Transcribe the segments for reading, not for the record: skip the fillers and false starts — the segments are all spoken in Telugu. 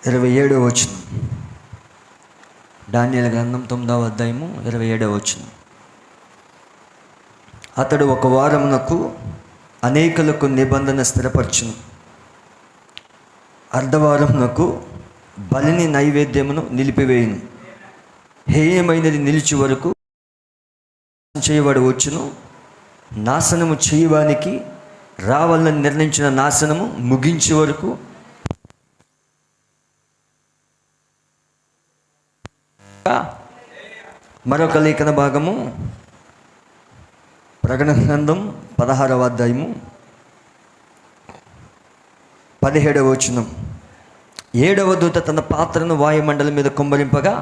27వ వచనం. దానియేలు గ్రంథం 9వ అధ్యాయము 27వ వచనం. అతడు ఒక వారమునకు అనేకులకు నిబంధన స్థిరపరచును, అర్ధవారమునకు బలిని నైవేద్యమును నిలిపివేయును, హేయమైనది నిలిచి వరకు చేయవాడు వచ్చును, నాశనము చేయవానికి రావాలని నిర్ణయించిన నాశనము ముగించే వరకు మరొక లేఖన భాగము ప్రకటన గ్రంథం 16వ అధ్యాయము 17వ వచనం. 7వ దూత తన పాత్రను వాయుమండలం మీద కుమ్మరింపగా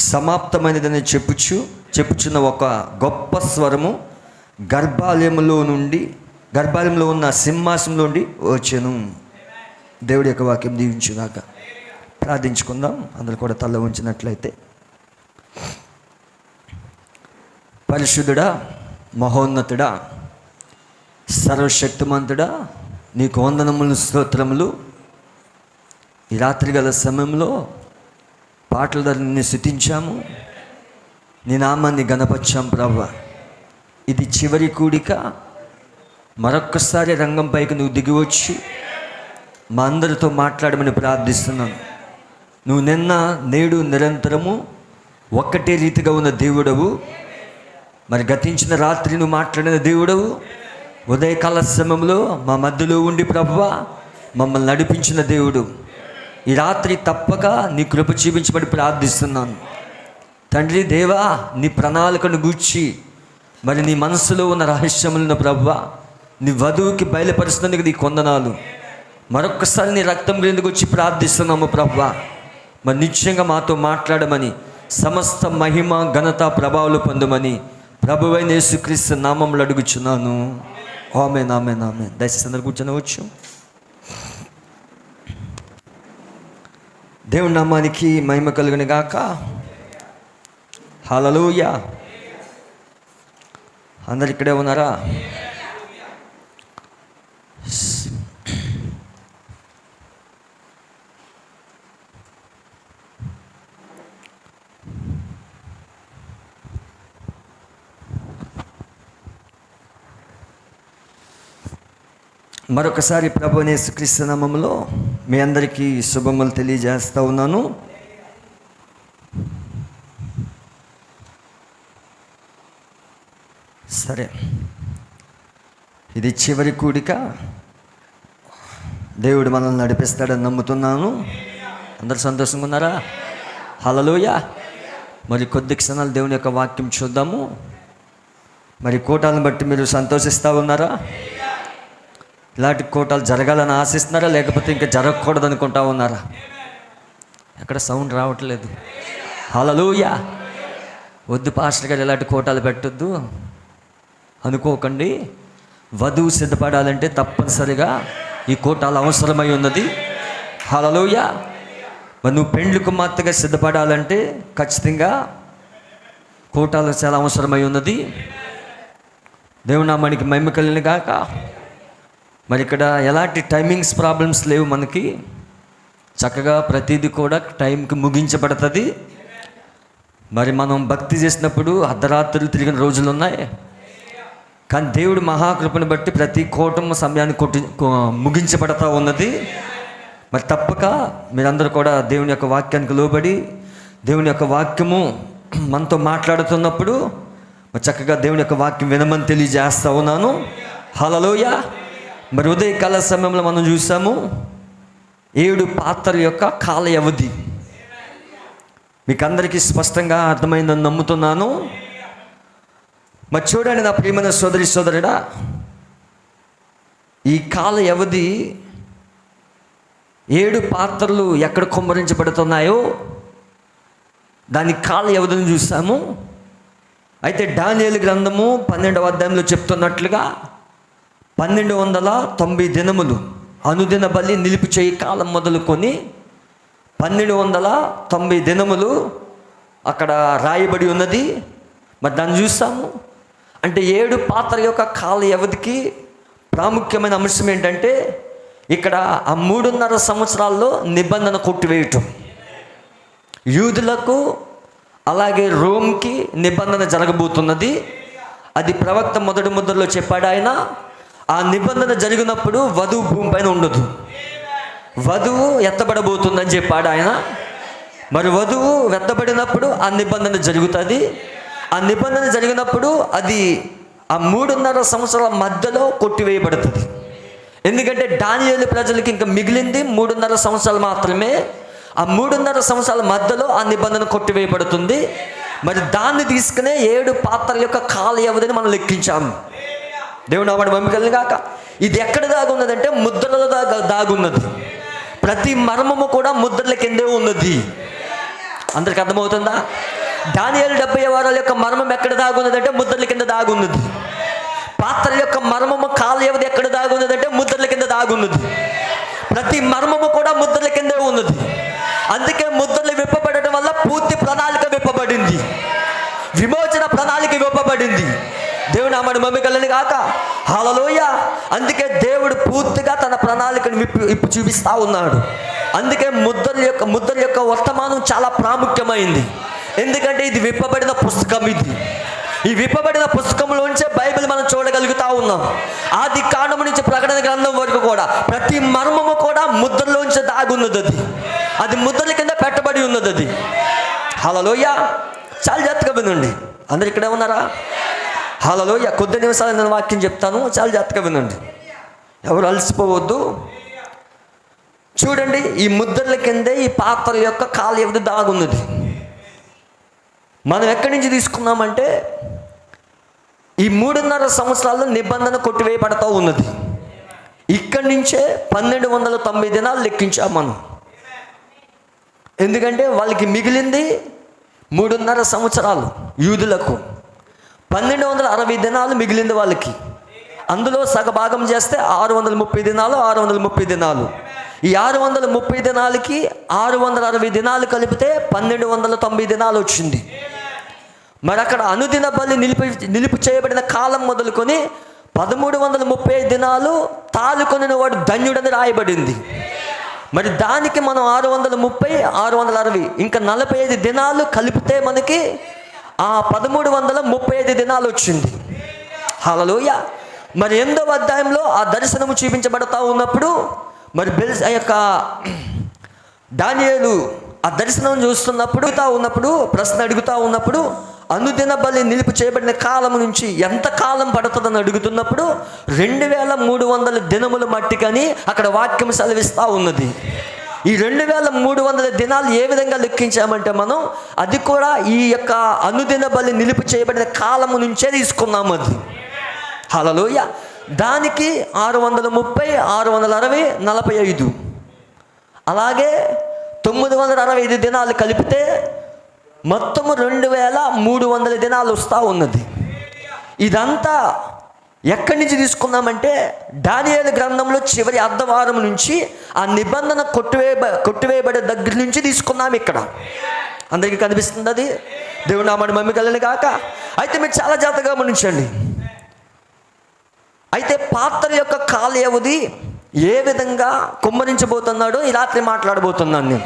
సమాప్తమైనదని చెప్పుచున్న ఒక గొప్ప స్వరము గర్భాలయంలో ఉన్న సింహాసనంలో నుండి వచ్చెను. దేవుడి యొక్క వాక్యం దీవించుగాక. ప్రార్థించుకుందాం. అందరూ కూడా తల ఉంచినట్లయితే. పరిశుద్ధుడా, మహోన్నతుడా, సర్వశక్తిమంతుడా, నీకు వందనములు, స్తోత్రములు. ఈ రాత్రిగల సమయంలో పాటల ద్వారా నిన్ను స్తుతించాము, నీ నామాన్ని గణపరిచాం ప్రభువా. ఇది చివరి కూడిక. మరొక్కసారి రంగంపైకి నువ్వు దిగివచ్చి మా అందరితో మాట్లాడమని ప్రార్థిస్తున్నాను. నువ్వు నిన్న నేడు నిరంతరము ఒక్కటే రీతిగా ఉన్న దేవుడవు. మరి గతించిన రాత్రి నువ్వు మాట్లాడిన దేవుడవు. ఉదయకాల సమయంలో మా మధ్యలో ఉండి ప్రభువా మమ్మల్ని నడిపించిన దేవుడు. ఈ రాత్రి తప్పక నీ కృప చూపించమని ప్రార్థిస్తున్నాను తండ్రి. దేవా, నీ ప్రణాళికను గూర్చి మరి నీ మనసులో ఉన్న రహస్యములను ప్రభువా నీ వధువుకి బయలుపరుస్తున్నందుకు నీ కొందనాలు. మరొక్కసారి నీ రక్తం క్రిందకు వచ్చి ప్రార్థిస్తున్నాము ప్రభువా. మరి నిశ్చయంగా మాతో మాట్లాడమని, సమస్త మహిమ ఘనత ప్రభావాలు పొందమని ప్రభువైన యేసుక్రీస్తు నామములో అడుగుచున్నాను. ఆమేన్, ఆమేన్, ఆమేన్. దయచేసి అందరూ కూర్చొనవచ్చు. దేవుని నామానికి మహిమ కలుగును గాక. హల్లెలూయా. అందరు ఇక్కడే ఉన్నారా? మరొకసారి ప్రభువైన యేసుక్రీస్తు నామములో మీ అందరికీ శుభములు తెలియజేస్తూ ఉన్నాను. సరే, ఇది చివరి కూడిక. దేవుడు మనల్ని నడిపిస్తాడని నమ్ముతున్నాను. అందరు సంతోషంగా ఉన్నారా? హల్లెలూయా. మరి కొద్ది క్షణాలు దేవుని యొక్క వాక్యం చూద్దాము. మరి కూటాలను బట్టి మీరు సంతోషిస్తూ ఉన్నారా? ఇలాంటి కూటాలు జరగాలని ఆశిస్తున్నారా, లేకపోతే ఇంకా జరగకూడదు అనుకుంటా ఉన్నారా? ఎక్కడ సౌండ్ రావట్లేదు. హల్లెలూయా. వద్దు పాస్టర్ గారు, ఇలాంటి కూటాలు పెట్టొద్దు అనుకోకండి. వధువు సిద్ధపడాలంటే తప్పనిసరిగా ఈ కూటాలు అవసరమై ఉన్నది. హల్లెలూయా. మరి నువ్వు పెండ్లి కుమార్తెగా సిద్ధపడాలంటే ఖచ్చితంగా కూటాలు చాలా అవసరమై ఉన్నది. దేవుని నామానికి మహిమ కలుగును గాక. మరి ఇక్కడ ఎలాంటి టైమింగ్స్ ప్రాబ్లమ్స్ లేవు మనకి. చక్కగా ప్రతిదీ కూడా టైంకి ముగించబడుతుంది. మరి మనం భక్తి చేసినప్పుడు అర్ధరాత్రులు తిరిగిన రోజులు ఉన్నాయి. కానీ దేవుడు మహాకృపను బట్టి ప్రతి కూటమి సమయాన్ని ముగించబడతా ఉన్నది. మరి తప్పక మీరందరూ కూడా దేవుని యొక్క వాక్యానికి లోబడి దేవుని యొక్క వాక్యము మనతో మాట్లాడుతున్నప్పుడు మరి చక్కగా దేవుని యొక్క వాక్యం వినమని తెలియజేస్తూ ఉన్నాను. హల్లెలూయా. మరి ఉదయకాల సమయంలో మనం చూసాము 7 పాత్రల యొక్క కాల వ్యవధి. మీకు అందరికీ స్పష్టంగా అర్థమైందని నమ్ముతున్నాను. మరి చూడండి నా ప్రియమైన సోదరి సోదరుడా, ఈ కాల వ్యవధి 7 పాత్రలు ఎక్కడ కుమ్మరించబడుతున్నాయో దాని కాల వ్యవధిని చూసాము. అయితే దానియేలు గ్రంథము 12వ అధ్యాయంలో చెప్తున్నట్లుగా 1290 దినములు అనుదిన బలి నిలిపి చేయి కాలం మొదలుకొని 1290 దినములు అక్కడ రాయబడి ఉన్నది. మరి దాన్ని చూస్తాము. అంటే 7 పాత్ర యొక్క కాల వ్యవధికి ప్రాముఖ్యమైన అంశం ఏంటంటే ఇక్కడ ఆ 3.5 సంవత్సరాల్లో నిబంధన కొట్టివేయటం, యూదులకు అలాగే రోమ్కి నిబంధన జరగబోతున్నది. అది ప్రవక్త మొదటి ముద్రలో చెప్పాడు ఆయన. ఆ నిబంధన జరిగినప్పుడు వధువు భూమిపైన ఉండదు, వధువు ఎత్తబడబోతుందని చెప్పాడు ఆయన. మరి వధువు ఎత్తబడినప్పుడు ఆ నిబంధన జరుగుతుంది. ఆ నిబంధన జరిగినప్పుడు అది ఆ 3.5 సంవత్సరాల మధ్యలో కొట్టివేయబడుతుంది. ఎందుకంటే దానియేలు ప్రజలకి ఇంకా మిగిలింది 3.5 సంవత్సరాలు మాత్రమే. ఆ 3.5 సంవత్సరాల మధ్యలో ఆ నిబంధన కొట్టివేయబడుతుంది. మరి దాన్ని తీసుకునే 7 పాత్రల యొక్క కాల వ్యవధిని మనం లెక్కించాము. దేవుడు నామమున మహిమ కలుగును గాక. ఇది ఎక్కడ దాగున్నదంటే ముద్రలో దాగున్నది. ప్రతి మర్మము కూడా ముద్రల కిందే ఉన్నది. అందరికి అర్థమవుతుందా? దానియేలు 70 వారాల యొక్క మర్మం ఎక్కడ దాగున్నదంటే ముద్రల కింద దాగున్నది. పాత్రల యొక్క మర్మము కాల వ్యవధి ఎక్కడ దాగున్నదంటే ముద్రల కింద దాగున్నది. ప్రతి మర్మము కూడా ముద్రల కిందే ఉన్నది. అందుకే ముద్రలు విప్పబడటం వల్ల పూర్తి ప్రణాళిక విప్పబడింది, విమోచన ప్రణాళిక విప్పబడింది. దేవుడు నామమున మహిమ కలుగును గాక. హల్లెలూయా. అందుకే దేవుడు పూర్తిగా తన ప్రణాళికను విప్పి చూపిస్తూ ఉన్నాడు. అందుకే ముద్ర యొక్క వర్తమానం చాలా ప్రాముఖ్యమైంది. ఎందుకంటే ఇది విప్పబడిన పుస్తకం. ఈ విప్పబడిన పుస్తకంలోంచే బైబిల్ మనం చూడగలుగుతా ఉన్నాం. ఆది కాండము నుంచి ప్రకటన గ్రంథం వరకు కూడా ప్రతి మర్మము కూడా ముద్రలోంచి దాగున్నది. అది ముద్రల కింద పెట్టబడి ఉన్నది. హల్లెలూయా. చాలా జాగ్రత్తగా వినండి. అందరు ఇక్కడే ఉన్నారా? హల్లెలూయా. కొద్ది నిమిషాలు నేను వాక్యం చెప్తాను, చాలా జాగ్రత్తగా వినండి, ఎవరు అలసిపోవద్దు. చూడండి, ఈ ముద్రల కిందే ఈ పాత్రల యొక్క కాల వ్యవధి దాగున్నది. మనం ఎక్కడి నుంచి తీసుకున్నామంటే ఈ 3.5 సంవత్సరాల్లో నిబంధన కొట్టివేయబడతా ఉన్నది. ఇక్కడి నుంచే 1290 దినాలు లెక్కించాం మనం. ఎందుకంటే వాళ్ళకి మిగిలింది 3.5 సంవత్సరాలు. యూదులకు 1260 దినాలు మిగిలింది వాళ్ళకి. అందులో సగభాగం చేస్తే 630 దినాలు. 630 దినాలు, ఈ 630 దినాలకి 660 దినాలు కలిపితే 1290 దినాలు వచ్చింది. మరి అక్కడ అనుదిన బలి నిలుపు చేయబడిన కాలం మొదలుకొని 1335 దినాలు తాలుకొనిన వాడు ధన్యుడని రాయబడింది. మరి దానికి మనం 630, 660 ఇంకా 45 దినాలు కలిపితే మనకి ఆ 1335 దినాలు వచ్చింది. హల్లెలూయా. మరి 8వ అధ్యాయంలో ఆ దర్శనము చూపించబడతా ఉన్నప్పుడు మరి ఆ యొక్క దానియేలు ఆ దర్శనం చూస్తున్నప్పుడు ప్రశ్న అడుగుతూ ఉన్నప్పుడు అనుదిన బలి నిలుపు చేయబడిన కాలం నుంచి ఎంత కాలం పడుతుందని అడుగుతున్నప్పుడు 2300 దినముల మట్టికని అక్కడ వాక్యం సెలవిస్తూ ఉన్నది. ఈ 2300 దినాలు ఏ విధంగా లెక్కించామంటే మనం అది కూడా ఈ యొక్క అనుదిన బలి నిలుపు చేయబడిన కాలము నుంచే తీసుకున్నాము. అది హల్లెలూయా. దానికి 630, 660, 45 అలాగే 965 దినాలు కలిపితే మొత్తము 2300 దినాలు వస్తూ ఉన్నది. ఇదంతా ఎక్కడి నుంచి తీసుకున్నామంటే దానియేలు గ్రంథంలో చివరి అర్ధవారం నుంచి ఆ నిబంధన కొట్టివేయబడే దగ్గర నుంచి తీసుకున్నాం. ఇక్కడ అందరికీ కనిపిస్తుంది అది. దేవుడు నామమున మహిమ కలుగును గాక. అయితే మీరు చాలా జాగ్రత్తగా గమనించండి. అయితే పాత్ర యొక్క కాల వ్యవధి ఏ విధంగా కుమ్మరించబోతున్నాడో ఈ రాత్రి మాట్లాడబోతున్నాను నేను.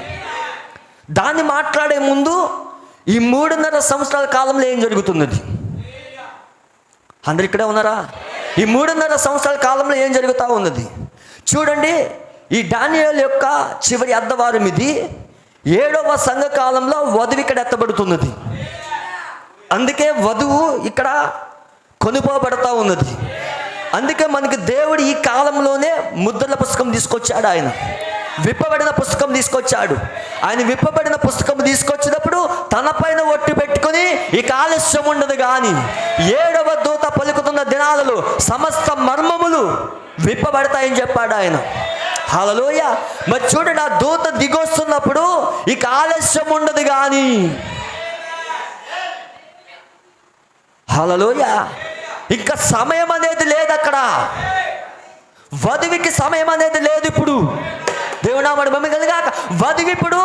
దాన్ని మాట్లాడే ముందు ఈ 3.5 సంవత్సరాల కాలంలో ఏం జరుగుతున్నది? అందరు ఇక్కడే ఉన్నారా? ఈ 3.5 సంవత్సరాల కాలంలో ఏం జరుగుతూ ఉన్నది చూడండి. ఈ దానియేలు యొక్క చివరి అర్ధవారం ఇది. 7వ సంఘకాలంలో వధువు ఇక్కడ ఎత్తబడుతున్నది. అందుకే వధువు ఇక్కడ కొనుపోబడతా ఉన్నది. అందుకే మనకి దేవుడు ఈ కాలంలోనే ముద్రల పుస్తకం తీసుకొచ్చాడు. ఆయన విప్పబడిన పుస్తకం తీసుకొచ్చాడు. ఆయన విప్పబడిన పుస్తకం తీసుకొచ్చినప్పుడు తన పైన ఒట్టు పెట్టుకుని ఇక ఆలస్యం ఉండదు కానీ 7వ దూత పలుకుతున్న దినాలలో సమస్త మర్మములు విప్పబడతాయని చెప్పాడు ఆయన. హల్లెలూయా. మరి చూడండి, ఆ దూత దిగొస్తున్నప్పుడు ఇక ఆలస్యం ఉండదు కానీ. హల్లెలూయా. ఇంకా సమయం అనేది లేదు అక్కడ. వధువుకి సమయం అనేది లేదు ఇప్పుడు. దేవుడు నామమున మహిమ కలుగును గాక. వధువు ఇప్పుడు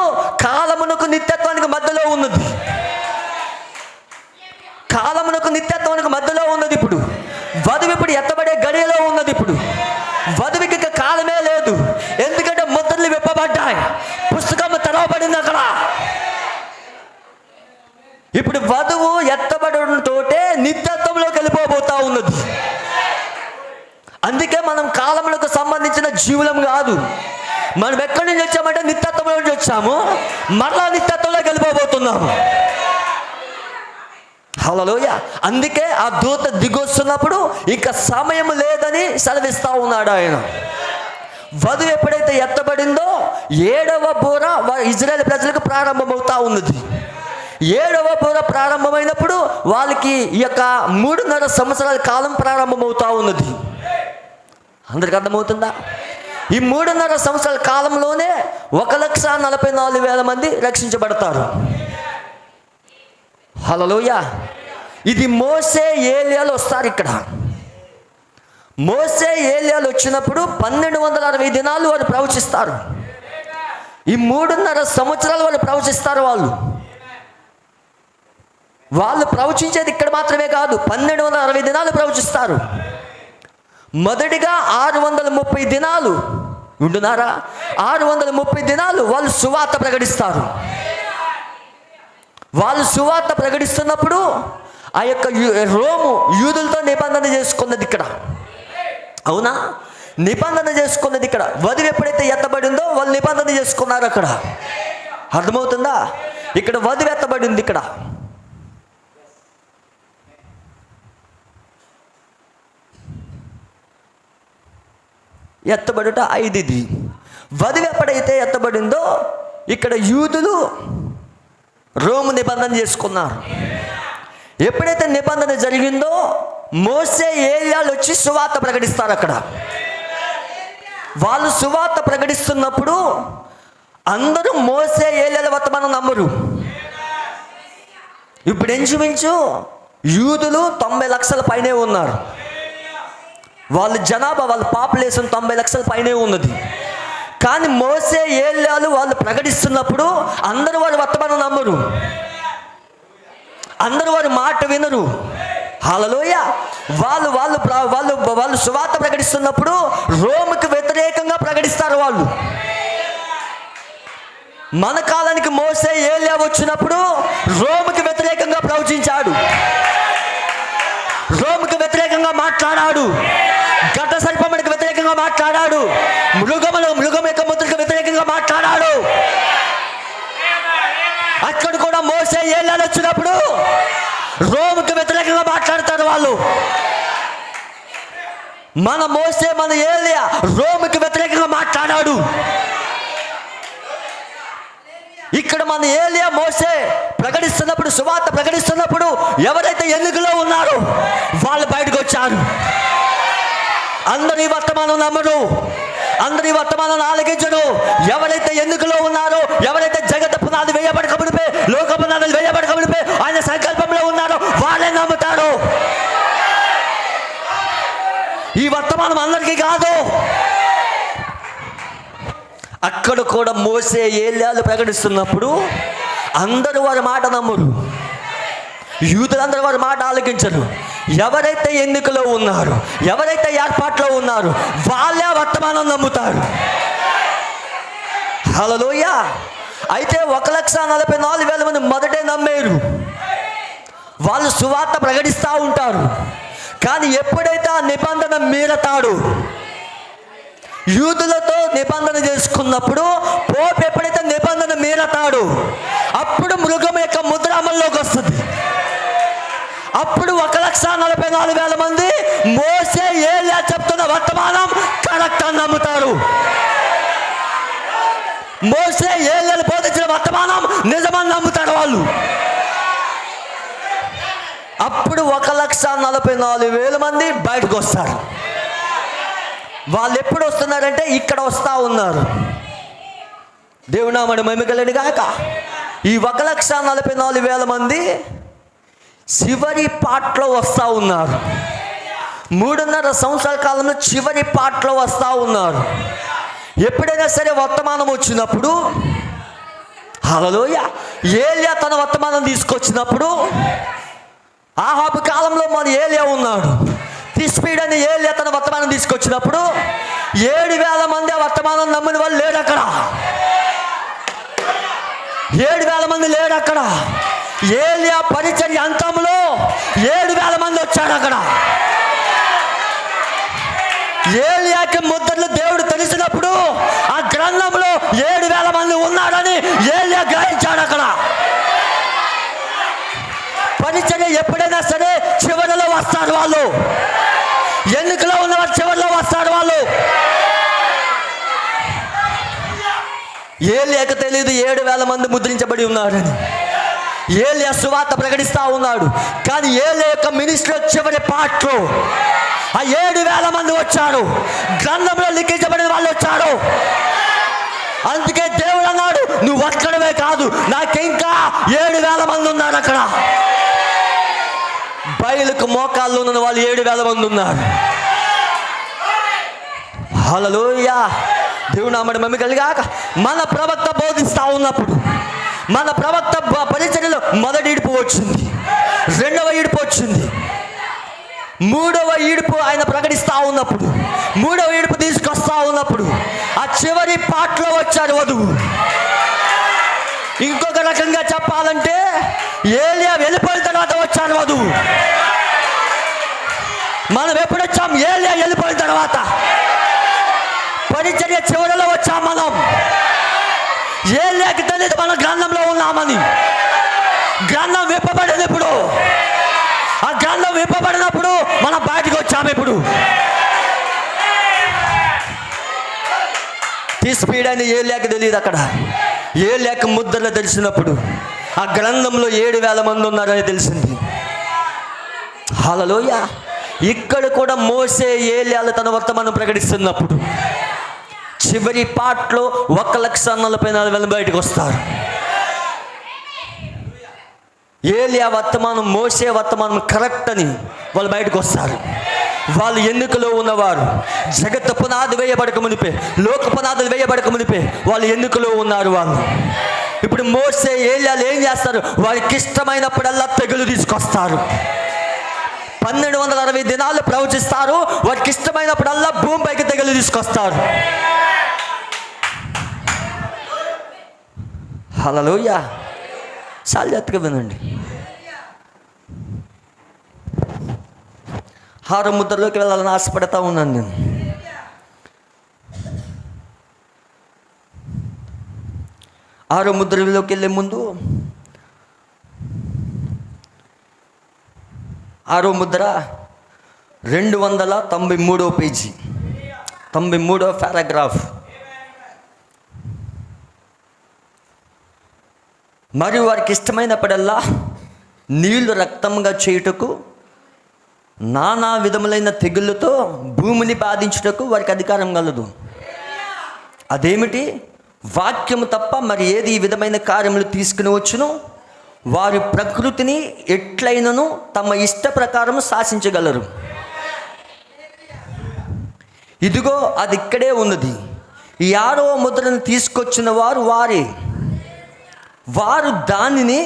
కాలమునకు నిత్యత్వానికి మధ్యలో ఉన్నది. కాలమునకు నిత్యత్వానికి మధ్యలో ఉన్నది. ఇప్పుడు వధువు ఇప్పుడు ఎత్తబడే గడియలో ఉన్నది. ఇప్పుడు వధువుకి కాలమే లేదు. వధువు ఎత్తబడటంతోటే నిత్యత్వంలోకి వెళ్ళిపోబోతా ఉన్నది. అందుకే మనం కాలములకు సంబంధించిన జీవులం కాదు. మనం ఎక్కడి నుంచి వచ్చామంటే నిత్యత్వంలో నుంచి వచ్చాము, మరలా నిత్యత్వంలోకి వెళ్ళిపోబోతున్నాము. హల్లెలూయా. అందుకే ఆ దూత దిగొస్తున్నప్పుడు ఇక సమయం లేదని సెలవిస్తా ఉన్నాడు ఆయన. వధువు ఎప్పుడైతే ఎత్తబడిందో 7వ బూర ఇజ్రాయేల్ ప్రజలకు ప్రారంభమవుతా ఉన్నది. 7వ బూర ప్రారంభమైనప్పుడు వాళ్ళకి ఈ యొక్క 3.5 సంవత్సరాల కాలం ప్రారంభమవుతా ఉన్నది. అందరికి అర్థమవుతుందా? ఈ 3.5 సంవత్సరాల కాలంలోనే 1,44,000 మంది రక్షించబడతారు. హల్లెలూయా. ఇది మోసే ఏలియాలు వస్తారు. ఇక్కడ మోసే ఏలియాలు వచ్చినప్పుడు 1260 దినాలు వారు ప్రవచిస్తారు. ఈ 3.5 సంవత్సరాలు వాళ్ళు ప్రవచిస్తారు. వాళ్ళు ప్రవచించేది ఇక్కడ మాత్రమే కాదు, 1260 దినాలు ప్రవచిస్తారు. మొదటిగా 630 దినాలు ఉంటున్నారా? 630 దినాలు వాళ్ళు సువార్త ప్రకటిస్తారు. వాళ్ళు సువార్త ప్రకటిస్తున్నప్పుడు ఆ యొక్క రోము యూదులతో నిబంధన చేసుకున్నది ఇక్కడ. అవునా? నిబంధన చేసుకున్నది ఇక్కడ. వధువు ఎప్పుడైతే ఎత్తబడిందో వాళ్ళు నిబంధన చేసుకున్నారు అక్కడ. అర్థమవుతుందా? ఇక్కడ వధువు ఎత్తబడింది. ఇక్కడ ఎత్తబడుట 5. వధువు ఎప్పుడైతే ఎత్తబడిందో ఇక్కడ యూదులు రోము నిబంధన చేసుకున్నారు. ఎప్పుడైతే నిబంధన జరిగిందో మోసే ఏలియాలు వచ్చి సువార్త ప్రకటిస్తారు. అక్కడ వాళ్ళు సువార్త ప్రకటిస్తున్నప్పుడు అందరూ మోసే ఏలియాల వర్తమానం నమ్మరు. ఇప్పుడు ఇంచుమించు యూదులు 90 లక్షల పైనే ఉన్నారు. వాళ్ళ జనాభా, వాళ్ళ పాపులేషన్ 90 లక్షల పైనే ఉన్నది. కానీ మోసే ఏలియాలు వాళ్ళు ప్రకటిస్తున్నప్పుడు అందరూ వారి వర్తమానం నమ్మరు, అందరూ వారి మాట వినరు. హల్లెలూయా. వాళ్ళు వాళ్ళు వాళ్ళు వాళ్ళు సువార్త ప్రకటిస్తున్నప్పుడు రోముకి వ్యతిరేకంగా ప్రకటిస్తారు. వాళ్ళు మన కాలానికి మోసే ఏలియా వచ్చినప్పుడు రోముకి వ్యతిరేకంగా ప్రవచించాడు, రోముకి వ్యతిరేకంగా మాట్లాడాడు, ఘట సర్పమునికి వ్యతిరేకంగా మాట్లాడాడు, మృగం యొక్క ముద్రకు వ్యతిరేకంగా మాట్లాడాడు. అక్కడ కూడా మోసే ఏలియాలు వచ్చినప్పుడు రోముకి వ్యతిరేకంగా మాట్లాడతారు వాళ్ళు. మన మోసే, మన ఏలియా రోముకి వ్యతిరేకంగా మాట్లాడాడు. ఇక్కడ మన ఏలియా మోసే ప్రకటిస్తున్నప్పుడు, సువార్త ప్రకటిస్తున్నప్పుడు ఎవరైతే ఎన్నికలో ఉన్నారో వాళ్ళు బయటకు వచ్చారు. అందరూ ఈ వర్తమానం నమ్మరు, అందరూ ఈ వర్తమానం ఆలకించరు. ఎవరైతే ఎన్నికలో ఉన్నారో, ఎవరైతే జగత్ పునాది వేయబడకమునిపే, లోక పునాదులు వేయబడకమునిపే ఆయన సంకల్పంలో ఉన్నారో వాళ్ళే నమ్ముతారు. ఈ వర్తమానం అందరికీ కాదు. అక్కడ కూడా మోసే ఏలియాలు ప్రకటిస్తున్నప్పుడు అందరూ వారి మాట నమ్మరు, యూదులందరూ వారి మాట ఆలకించరు. ఎవరైతే ఎన్నికలో ఉన్నారు, ఎవరైతే ఏర్పాట్లో ఉన్నారు వాళ్ళే వర్తమానం నమ్ముతారు. హల్లెలూయా. అయితే 1,44,000 మంది మొదటే నమ్మారు. వాళ్ళు సువార్త ప్రకటిస్తూ ఉంటారు. కానీ ఎప్పుడైతే ఆ నిబంధన మీరతాడు, యూదులతో నిబంధన చేసుకున్నప్పుడు పోపు ఎప్పుడైతే నిబంధన మీరతాడు అప్పుడు మృగం యొక్క ముద్ర అమల్లోకి వస్తుంది. అప్పుడు 1,44,000 మంది మోసే ఏలియా చెప్తున్న వర్తమానం కరెక్ట్ అని నమ్ముతారు. మోసే ఏలియాలు బోధించిన వర్తమానం నిజమని నమ్ముతారు వాళ్ళు. అప్పుడు 1,44,000 మంది బయటకు వస్తారు. వాళ్ళు ఎప్పుడు వస్తున్నారంటే ఇక్కడ వస్తూ ఉన్నారు. దేవుని నామమున మహిమ కలుగును గాక. ఈ 1,44,000 మంది చివరి పాటలో వస్తూ ఉన్నారు. 3.5 సంవత్సరాల కాలంలో చివరి పాటలో వస్తూ ఉన్నారు. ఎప్పుడైనా సరే వర్తమానం వచ్చినప్పుడు, హల్లెలూయా, ఏలియా తన వర్తమానం తీసుకొచ్చినప్పుడు, ఆహాబు కాలంలో మన ఏలియా ఉన్నాడు. తిష్బీడు అని ఏలియా తన వర్తమానం తీసుకొచ్చినప్పుడు 7,000 మంది ఆ వర్తమానం నమ్మిన వాళ్ళు లేరు అక్కడ. 7,000 మంది లేరు అక్కడ. ఏలియా పరిచర్య అంతంలో 7,000 మంది వచ్చారు అక్కడ. ఏలియాకి ముద్రలు దేవుడు తెలిసినప్పుడు ఆ గ్రంథంలో 7,000 మంది ఉన్నారని ఏలియా గ్రహించాడు. అక్కడ పరిచర్య ఎప్పుడైనా సరే చివరిలో వస్తారు వాళ్ళు. ఎన్నికలో ఉన్నవారు చివరిలో వస్తారు వాళ్ళు. ఏలియాకి తెలియదు 7,000 మంది ముద్రించబడి ఉన్నారని. ఏలియా సువార్త ప్రకటిస్తూ ఉన్నాడు. కానీ ఏలియా యొక్క మినిస్ట్రీ చివరి పార్ట్లో ఆ 7,000 మంది వచ్చారు. గ్రంథంలో లిఖించబడిన వాళ్ళు వచ్చారు. అందుకే దేవుడు అన్నాడు, నువ్వు ఒక్కడవే కాదు, నాకింకా 7,000 మంది ఉన్నారు. అక్కడ బయలుకు మోకాళ్ళు ఉన్న వాళ్ళు 7,000 మంది ఉన్నారు. హల్లెలూయా. దేవుడు నామమున మహిమ కలుగాక. మన ప్రవక్త బోధిస్తూ ఉన్నప్పుడు, మన ప్రవక్త పరిచర్యలో మొదటి ఈడుపు వచ్చింది, రెండవ ఈడుపు వచ్చింది, మూడవ ఈడుపు ఆయన ప్రకటిస్తూ ఉన్నప్పుడు, మూడవ ఈడుపు తీసుకొస్తా ఉన్నప్పుడు ఆ చివరి పాటలో వచ్చాడు వధువు. ఇంకొక రకంగా చెప్పాలంటే ఏలియా వెళ్ళిపోయిన తర్వాత వచ్చాడు వధువు. మనం ఎప్పుడు వచ్చాం? ఏలియా వెళ్ళిపోయిన తర్వాత. పరిచర్య చివరిలో వచ్చాం మనం. ఏలియాకి తెలియదు మన గ్రంథంలో ఉన్నామని. గ్రంథం విప్పబడింది ఇప్పుడు. ఆ గ్రంథం విప్పబడినప్పుడు మనం బయటకు వచ్చాము. ఇప్పుడు తీసిపీడని ఏలియాకి తెలియదు. అక్కడ ఏలియాకి ముద్రలు తెలిసినప్పుడు ఆ గ్రంథంలో 7,000 మంది ఉన్నారని తెలిసింది. హల్లెలూయా. ఇక్కడ కూడా మోసే ఏలియాలు తన వర్తమానం ప్రకటిస్తున్నప్పుడు చివరి పాటలో 1,40,000 బయటకు వస్తారు. ఏలియా వర్తమానం, మోసే వర్తమానం కరెక్ట్ అని వాళ్ళు బయటకు వస్తారు. వాళ్ళు ఎన్నికలో ఉన్నవారు. జగత్తు పునాది వేయబడక మునిపే, లోక పునాదులు వేయబడక మునిపే వాళ్ళు ఎన్నికలో ఉన్నారు. వాళ్ళు ఇప్పుడు మోసే ఏలియాలు ఏం చేస్తారు? వారికి ఇష్టమైనప్పుడల్లా తెగులు తీసుకొస్తారు. 1260 దినాలు ప్రవచిస్తారు. వారికి ఇష్టమైనప్పుడల్లా భూమిపైకి తెగులు తీసుకొస్తారు. హల్లెలూయా. సాల్యత్గా వినండి. 6 ముద్రలోకి వెళ్ళాలని ఆశపడతా ఉన్నాను నేను. ఆరో ముద్రలోకి వెళ్ళే ముందు, ఆరో ముద్ర 293వ పేజీ, 93వ పారాగ్రాఫ్. మరియు వారికి ఇష్టమైనప్పుడల్లా నీళ్లు రక్తంగా చేయుటకు, నానా విధములైన తెగుళ్ళతో భూమిని బాధించుటకు వారికి అధికారం కలదు. అదేమిటి? వాక్యము తప్ప మరి ఏది ఈ విధమైన కార్యములు తీసుకుని వచ్చును. వారి ప్రకృతిని ఎట్లయినను తమ ఇష్ట ప్రకారం శాసించగలరు. ఇదిగో అది ఇక్కడే ఉన్నది. ఈ 6వ ముద్రను తీసుకొచ్చిన వారు వారే. వారు దానిని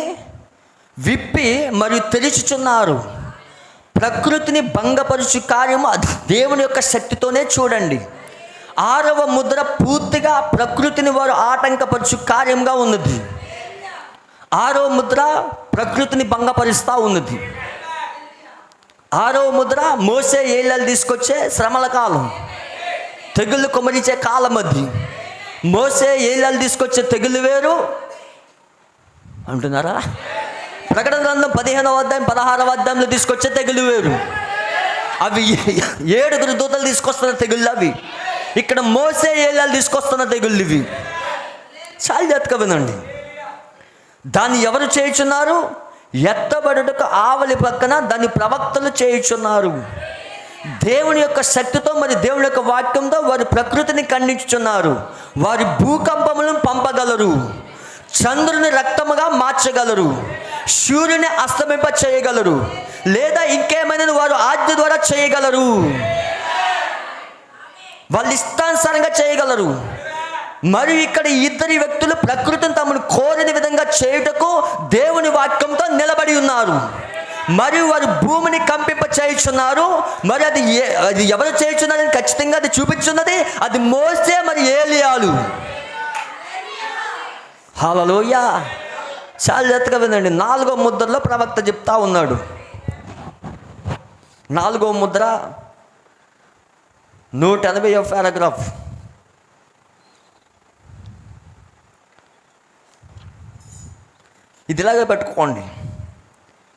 విప్పి మరియు తెరుచుచున్నారు. ప్రకృతిని భంగపరుచు కార్యము అది దేవుని యొక్క శక్తితోనే. చూడండి, 6వ ముద్ర పూర్తిగా ప్రకృతిని వారు ఆటంకపరచు కార్యంగా ఉన్నది. 6వ ముద్ర ప్రకృతిని భంగపరుస్తూ ఉన్నది. 6వ ముద్ర మోసే ఏలియాలు తీసుకొచ్చే శ్రమల కాలం, తెగుళ్ళు కుమరించే కాలం అది. మోసే ఏలియాలు తీసుకొచ్చే తెగుళ్ళు వేరు అంటున్నారా? ప్రకటన గ్రంథం 15వ అధ్యాయం 16వ అధ్యాయంలో తీసుకొచ్చే తెగులు వేరు. అవి 7 దూతలు తీసుకొస్తున్న తెగుళ్ళు అవి. ఇక్కడ మోసే ఏలియాలు తీసుకొస్తున్న తెగుళ్ళు ఇవి. చాలా జాగ్రత్తగా వినండి. దాన్ని ఎవరు చేయుచున్నారు? ఎత్తబడుటకు ఆవలి పక్కన దాని ప్రవక్తలు చేయుచున్నారు. దేవుని యొక్క శక్తితో మరి దేవుని యొక్క వాక్యంతో వారి ప్రకృతిని ఖండించుచున్నారు. వారి భూకంపములను పంపగలరు, చంద్రుని రక్తముగా మార్చగలరు, సూర్యుని అస్తమింప చేయగలరు, లేదా ఇంకేమైనా వారు ఆజ్ఞ ద్వారా చేయగలరు. వాళ్ళు ఇష్టానుసారంగా చేయగలరు. మరియు ఇక్కడ 2 వ్యక్తులు ప్రకృతిని తమను కోరిన విధంగా చేయుటకు దేవుని వాక్యంతో నిలబడి ఉన్నారు. మరియు వారు భూమిని కంపింప చేయుచున్నారు. మరి అది ఎవరు చేయుచున్నారని ఖచ్చితంగా అది చూపించున్నది. అది మోసే మరి ఏలియాలు. హల్లెలూయా. చాలా జాగ్రత్తగా వినండి. 4వ ముద్రలో ప్రవక్త చెప్తా ఉన్నాడు. 4వ ముద్ర 180వ పారాగ్రాఫ్. ఇది ఇలాగే పెట్టుకోండి,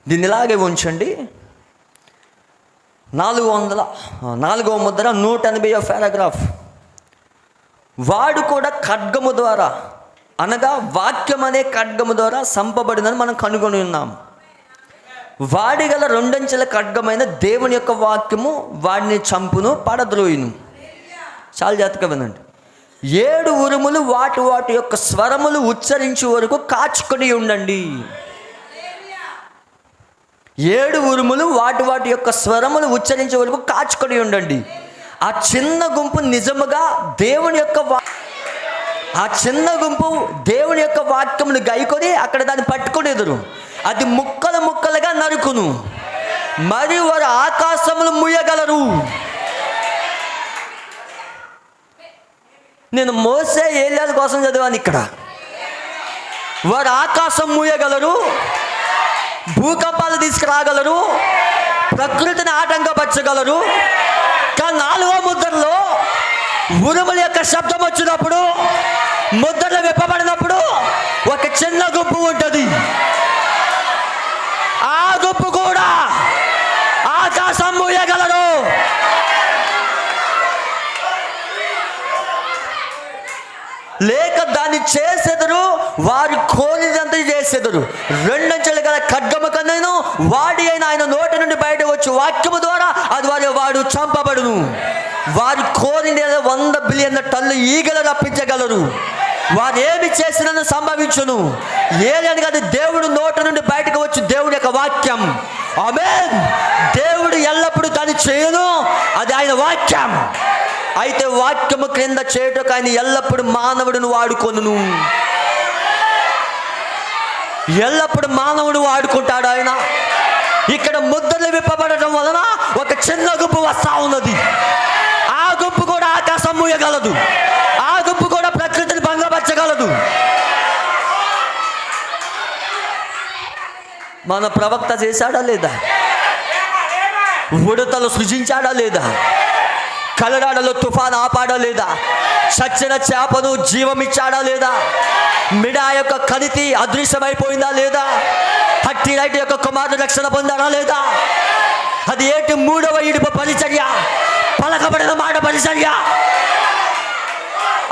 దీన్ని ఇలాగే ఉంచండి. 4వ ముద్ర 180వ పారాగ్రాఫ్. వాడు కూడా ఖడ్గము ద్వారా, అనగా వాక్యం అనే ఖడ్గము ద్వారా సంపబడినని మనం కనుగొని ఉన్నాం. వాడి గల 2 అంచెల ఖడ్గమైన దేవుని యొక్క వాక్యము వాడిని చంపును, పడద్రోయును. చాలా జాగ్రత్తగా వినండి. 7 ఉరుములు వాటి వాటి యొక్క స్వరములు ఉచ్చరించే వరకు కాచుకొని ఉండండి. 7 ఉరుములు వాటి వాటి యొక్క స్వరములు ఉచ్చరించే వరకు కాచుకొని ఉండండి. ఆ చిన్న గుంపు నిజముగా దేవుని యొక్క దేవుని యొక్క వాక్యమును గైకొని అక్కడ దాన్ని పట్టుకొని ఎదురు అది ముక్కలు ముక్కలుగా నరుకును, మరియు వారు ఆకాశములు ముయ్యగలరు. నేను మోసే ఏలియాల కోసం చదివాను ఇక్కడ. వారు ఆకాశం మూయగలరు, భూకంపాలు తీసుకురాగలరు, ప్రకృతిని ఆటంకపరచగలరు. కానీ 4వ ముద్రలో ఉరుముల యొక్క శబ్దం వచ్చినప్పుడు, ముద్రలు విప్పబడినప్పుడు ఒక చిన్న గుంపు ఉంటుంది. ఆ గుంపు కూడా ఆకాశం మూయగలరు. లేక దాన్ని చేసేదరు, వారి కోరినంత చేసేదరు. 2 అంచెలు గల ఖడ్గము కన్నను వాడి అయిన ఆయన నోటి నుండి బయట వచ్చి వాక్యము ద్వారా అది వాడు చంపబడును. వారి కోరిన 100 బిలియన్ల టన్నుల ఈగలు రప్పించగలరు. వారు ఏమి చేసినను సంభవించును. ఏలని కాదు, దేవుడు నోటి నుండి బయటకు వచ్చి దేవుడి యొక్క వాక్యం. ఆమేన్. దేవుడు ఎల్లప్పుడూ దాన్ని చేయను, అది ఆయన వాక్యం. అయితే వాక్యము క్రింద చేయుటకు ఆయన ఎల్లప్పుడు మానవుడిని వాడుకొనును. ఎల్లప్పుడు మానవుడు వాడుకుంటాడు ఆయన. ఇక్కడ ముద్రలు విప్పబడటం వలన ఒక చిన్న గుంపు వస్తా ఉన్నది. ఆ గుంపు కూడా ఆకాశం మూయగలదు. ఆ గుంపు కూడా ప్రకృతిని భంగపరచగలదు. మన ప్రవక్త చేశాడా లేదా? ఉడతలు సృజించాడా లేదా? కలరాడలో తుఫాను ఆపాడా లేదా? చచ్చిన చేపను జీవమిచ్చాడా లేదా? మిడా యొక్క కణితి అదృశ్యమైపోయిందా లేదా? హట్టి రైట్ యొక్క కుమారుడు రక్షణ పొందాడా లేదా? అది ఏంటి? 3వ ఇడుపు పరిచర్య, పలకబడిన మాట పరిచర్య.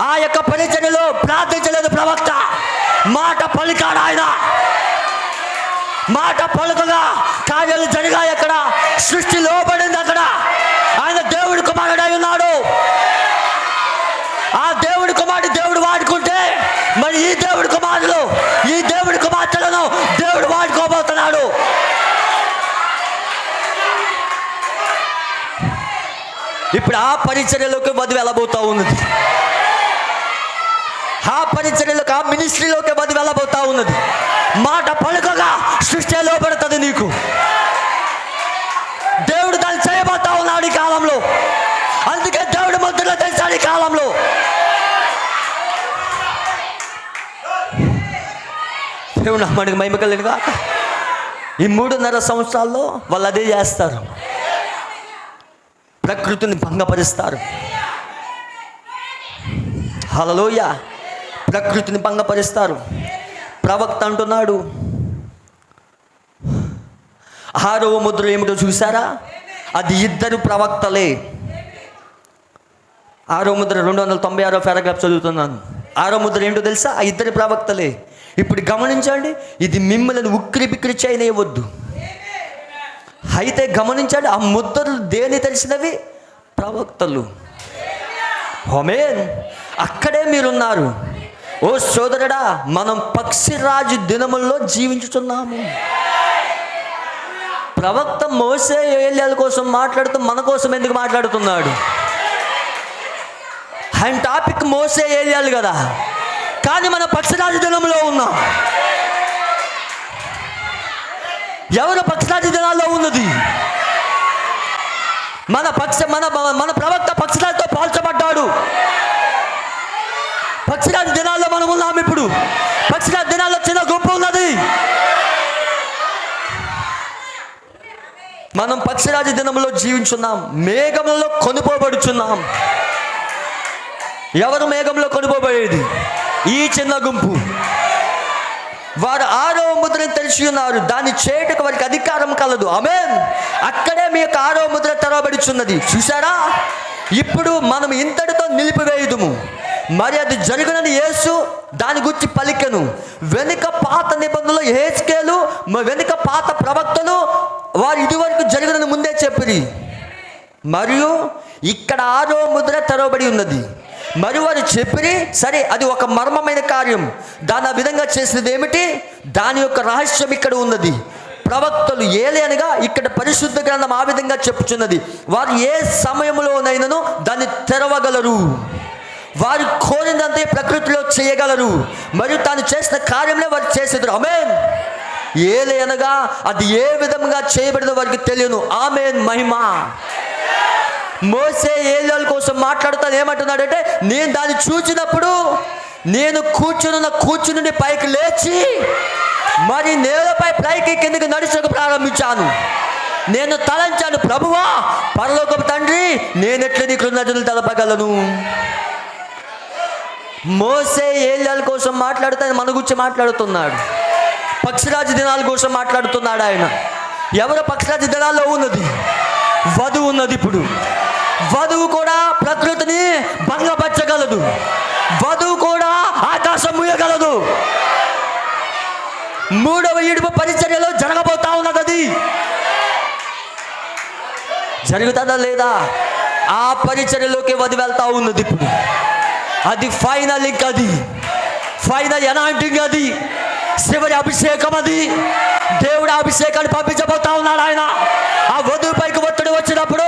ఆ యొక్క పరిచర్యలో ప్రార్థించలేదు ప్రవక్త, మాట పలికాడు ఆయన. మాట పలుకగా కార్యాలు జరిగాయి. అక్కడ సృష్టి లోబడింది. అక్కడ ఆయన దేవుడి కుమారుడై ఉన్నాడు. ఆ దేవుడి కుమారుడు దేవుడు వాడుకుంటే మరి ఈ దేవుడి కుమారులు, ఈ దేవుడి కుమార్తెలను దేవుడు వాడుకోబోతున్నాడు. ఇప్పుడు ఆ పరిచర్యలోకి వధువు వెళ్ళబోతా ఉన్నది. ఆ పరిచర్యలోకి, ఆ మినిస్ట్రీలోకి వధువు వెళ్ళబోతా ఉన్నది. మాట పలుకగా సృష్టి లోపడుతుంది నీకు. దేవుడు దాన్ని చేయబోతా ఉన్నాడు ఈ కాలంలో. అందుకే దేవుడు ముద్రలో తెలిసాడు ఈ కాలంలో. దేవుడు మనకి మహిమ కలిగినగా ఈ 3.5 సంవత్సరాల్లో వాళ్ళు అదే చేస్తారు. ప్రకృతిని భంగపరుస్తారు. హల్లెలూయా. ప్రకృతిని భంగపరుస్తారు. ప్రవక్త అంటున్నాడు, 6వ ముద్ర ఏమిటో చూసారా? అది 2 ప్రవక్తలే. 6వ ముద్ర 296వ పారాగ్రాఫ్ చదువుతున్నాను. 6వ ముద్ర ఏంటో తెలుసా? ఆ 2 ప్రవక్తలే. ఇప్పుడు గమనించండి, ఇది మిమ్మల్ని ఉక్కిరి బిక్కిరి చేయనివ్వద్దు. అయితే గమనించండి, ఆ ముద్రలు దేని తెలిసినవి? ప్రవక్తలు. ఆమేన్. అక్కడే మీరున్నారు. ఓ సోదరుడా, మనం పక్షిరాజు దినముల్లో జీవించుతున్నాము. ప్రవక్త మోసే ఏలియాల కోసం మాట్లాడుతూ మన కోసం ఎందుకు మాట్లాడుతున్నాడు? ఆయన టాపిక్ మోసే ఏలియాలు కదా, కానీ మన పక్షిరాజు దినంలో ఉన్నాం. ఎవరు పక్షిరాజు దినాల్లో ఉన్నది? మన ప్రవక్త పక్షిరాజుతో పోల్చబడ్డాడు. పక్షిరాజు దినాల్లో మనం ఉన్నాం. ఇప్పుడు పక్షిరాజు దినాల్లో చిన్న గుంపు ఉన్నది. మనం పక్షిరాజు దినంలో జీవించున్నాం, మేఘములలో కొనుపోబడుచున్నాం. ఎవరు మేఘంలో కొనుపోబడేది? ఈ చిన్న గుంపు. వారు 6వ ముద్రను తెరిచి ఉన్నారు, దాన్ని చేయుటకు వారికి అధికారం కలదు. ఆమేన్. అక్కడే మీ యొక్క 6వ ముద్ర తెరవబడుచున్నది. చూసారా? ఇప్పుడు మనం ఇంతటితో నిలిపివేయుదుము. మరి అది జరుగునని యేసు దాని గురించి పలికెను. వెనుక పాత నిబంధనలు యెహెజ్కేలు, వెనుక పాత ప్రవక్తలు వారు ఇదివరకు జరుగునని ముందే చెప్పిరి. మరియు ఇక్కడ 6వ ముద్ర తెరవబడి ఉన్నది. మరి వారు చెప్పిరి, సరే అది ఒక మర్మమైన కార్యం, దాని ఆ విధంగా చేసినది ఏమిటి? దాని యొక్క రహస్యం ఇక్కడ ఉన్నది. ప్రవక్తలు ఏలయనగా ఇక్కడ పరిశుద్ధ గ్రంథం ఆ విధంగా చెప్పుచున్నది. వారు ఏ సమయంలోనైనాను దాన్ని తెరవగలరు. వారు కోరినంతే ప్రకృతిలో చేయగలరు. మరియు తాను చేసిన కార్యంలో వారు చేసేది. ఆమేన్. ఏలయనగా అది ఏ విధంగా చేయబడిందో వారికి తెలియను. ఆమేన్. మహిమ. మోసే ఏలియాల కోసం మాట్లాడుతాను. ఏమంటున్నాడంటే, నేను దాన్ని చూచినప్పుడు నేను కూర్చుని పైకి లేచి మరి నేలపై పైకి కిందకి నడుచక ప్రారంభించాను. నేను తలంచాను, ప్రభువా పరలోకపు తండ్రి, నేనెట్లా నీ కృతజ్ఞతలు తెలపగలను? మోసే ఏలియాల కోసం మాట్లాడుతాను, మన గురించి మాట్లాడుతున్నాడు. పక్షిరాజు దినాల కోసం మాట్లాడుతున్నాడు ఆయన. ఎవరు పక్షిరాజు దినాల్లో ఉన్నది? వధువు ఉన్నది. ఇప్పుడు వధువు కూడా ప్రకృతిని భంగపరచగలదు. వధువు కూడా ఆకాశం ముయ్యగలదు. 3వ ఈడుపు పరిచర్యలో జరగబోతా ఉన్నది. అది జరుగుతుందా లేదా? ఆ పరిచర్యలోకి వధువు వెళ్తా ఉన్నది. ఇప్పుడు అది ఫైనల్. ఇంకా అది ఫైనల్ అనాయింటింగ్. అది చివరి అభిషేకం. అది దేవుడు అభిషేకాన్ని పంపించబోతా ఉన్నాడు ఆయన. ఆ వధువు పైకి ఒత్తిడి వచ్చినప్పుడు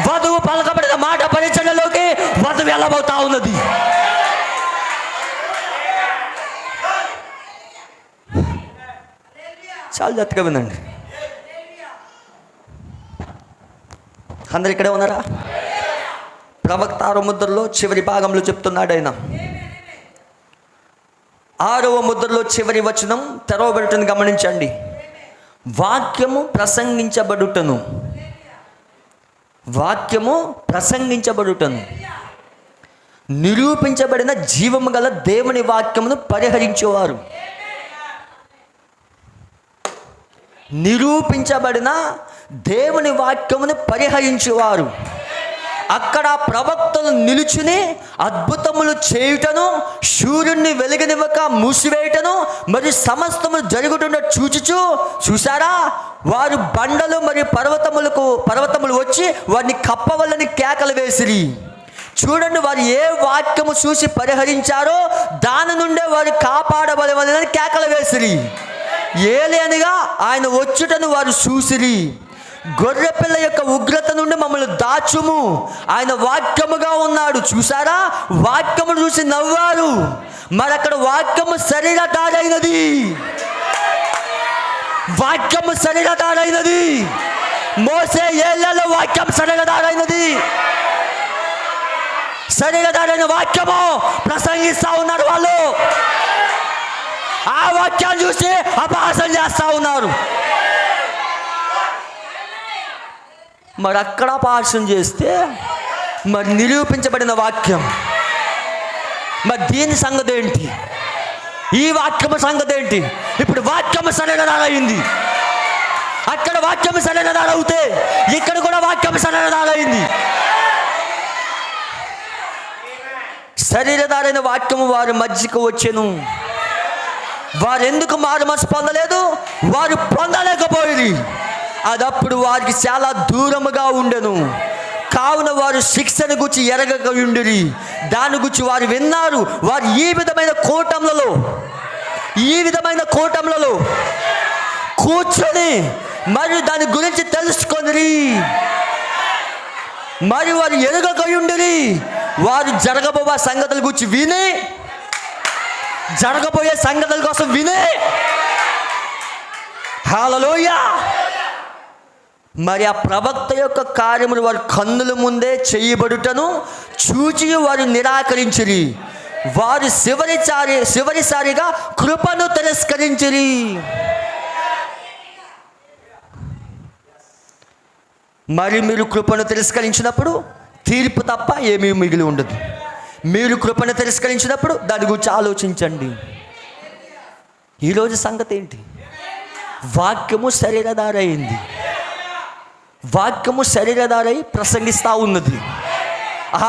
వధువు పలకబడిన మాట పరిచర్యలోకి వధువు వెళ్ళబోతా ఉన్నది. చాలా జాగ్రత్తగా వినండి. అందరు ఇక్కడే ఉన్నారా? ప్రవక్త 6వ ముద్రలో చివరి భాగంలో చెప్తున్నాడు ఆయన. 6వ ముద్రలో చివరి వచనం తెరవబడుటను గమనించండి. వాక్యము ప్రసంగించబడుటను, వాక్యము ప్రసంగించబడుటను, నిరూపించబడిన జీవము గల దేవుని వాక్యమును పరిహరించేవారు. నిరూపించబడిన దేవుని వాక్యమును పరిహరించేవారు. అక్కడ ప్రవక్తలు నిలుచుని అద్భుతములు చేయుటను, సూర్యుడిని వెలుగనివ్వక మూసివేయటను మరియు సమస్తము జరుగుతుండ చూసారా? వారు బండలు మరియు పర్వతములు వచ్చి వారిని కప్పవలని కేకలు వేసిరి. చూడండి, వారు ఏ వాక్యము చూసి పరిహరించారో దాని నుండే వారు కాపాడబడవలని కేకలు వేసిరి. ఏలియనగా ఆయన వచ్చుటను వారు చూసిరి. గొర్రెపిల్ల యొక్క ఉగ్రత నుండి మమ్మల్ని దాచుము, ఆయన వాక్యముగా ఉన్నాడు. చూసారా? వాక్యము చూసి నవ్వారు. మరి అక్కడ వాక్యము శరీరధారైనది. వాక్యము శరీరధారైనది. మోసే ఏళ్లలో వాక్యం శరీరధారైనది. శరీరధారైన వాక్యము ప్రసంగిస్తా ఉన్నారు వాళ్ళు. ఆ వాక్యాన్ని చూసి అపహాసం చేస్తా ఉన్నారు. మరి అక్కడ అపహాసం చేస్తే మరి నిరూపించబడిన వాక్యం, మరి దీని సంగతి ఏంటి? ఈ వాక్యము సంగతి ఏంటి? ఇప్పుడు వాక్యము శరీరధారైంది. అక్కడ వాక్యము శరీరధారవుతే ఇక్కడ కూడా వాక్యము శరీరధారైంది. శరీరధారైన వాక్యము వారి మధ్యకు వచ్చెను. వారు ఎందుకు మారు మనసు పొందలేదు? వారు పొందలేకపోయింది. అదప్పుడు వారికి చాలా దూరముగా ఉండెను. కావున వారు శిక్షను గురించి ఎరగక ఉండిరి. దాని గురించి వారు విన్నారు. వారు ఈ విధమైన కూటంలలో కూర్చొని మరియు దాని గురించి తెలుసుకొని మరియు వారు ఎరగక ఉండిరి. వారు జరగబోయే సంగతుల గురించి విని, జరగబోయే సంగతుల కోసం విని, హల్లెలూయా, మరి ఆ ప్రవక్త యొక్క కార్యములు వారి కన్నుల ముందే చేయబడుటను చూచి వారు నిరాకరించిరి. వారు చివరిసారిగా కృపను తిరస్కరించిరి. మరి మీరు కృపను తిరస్కరించినప్పుడు తీర్పు తప్ప ఏమీ మిగిలి ఉండదు. మీరు కృపను తిరస్కరించినప్పుడు దాని గురించి ఆలోచించండి. ఈరోజు సంగతి ఏంటి? వాక్యము శరీరధారైంది. వాక్యము శరీరధారై ప్రసంగిస్తూ ఉన్నది.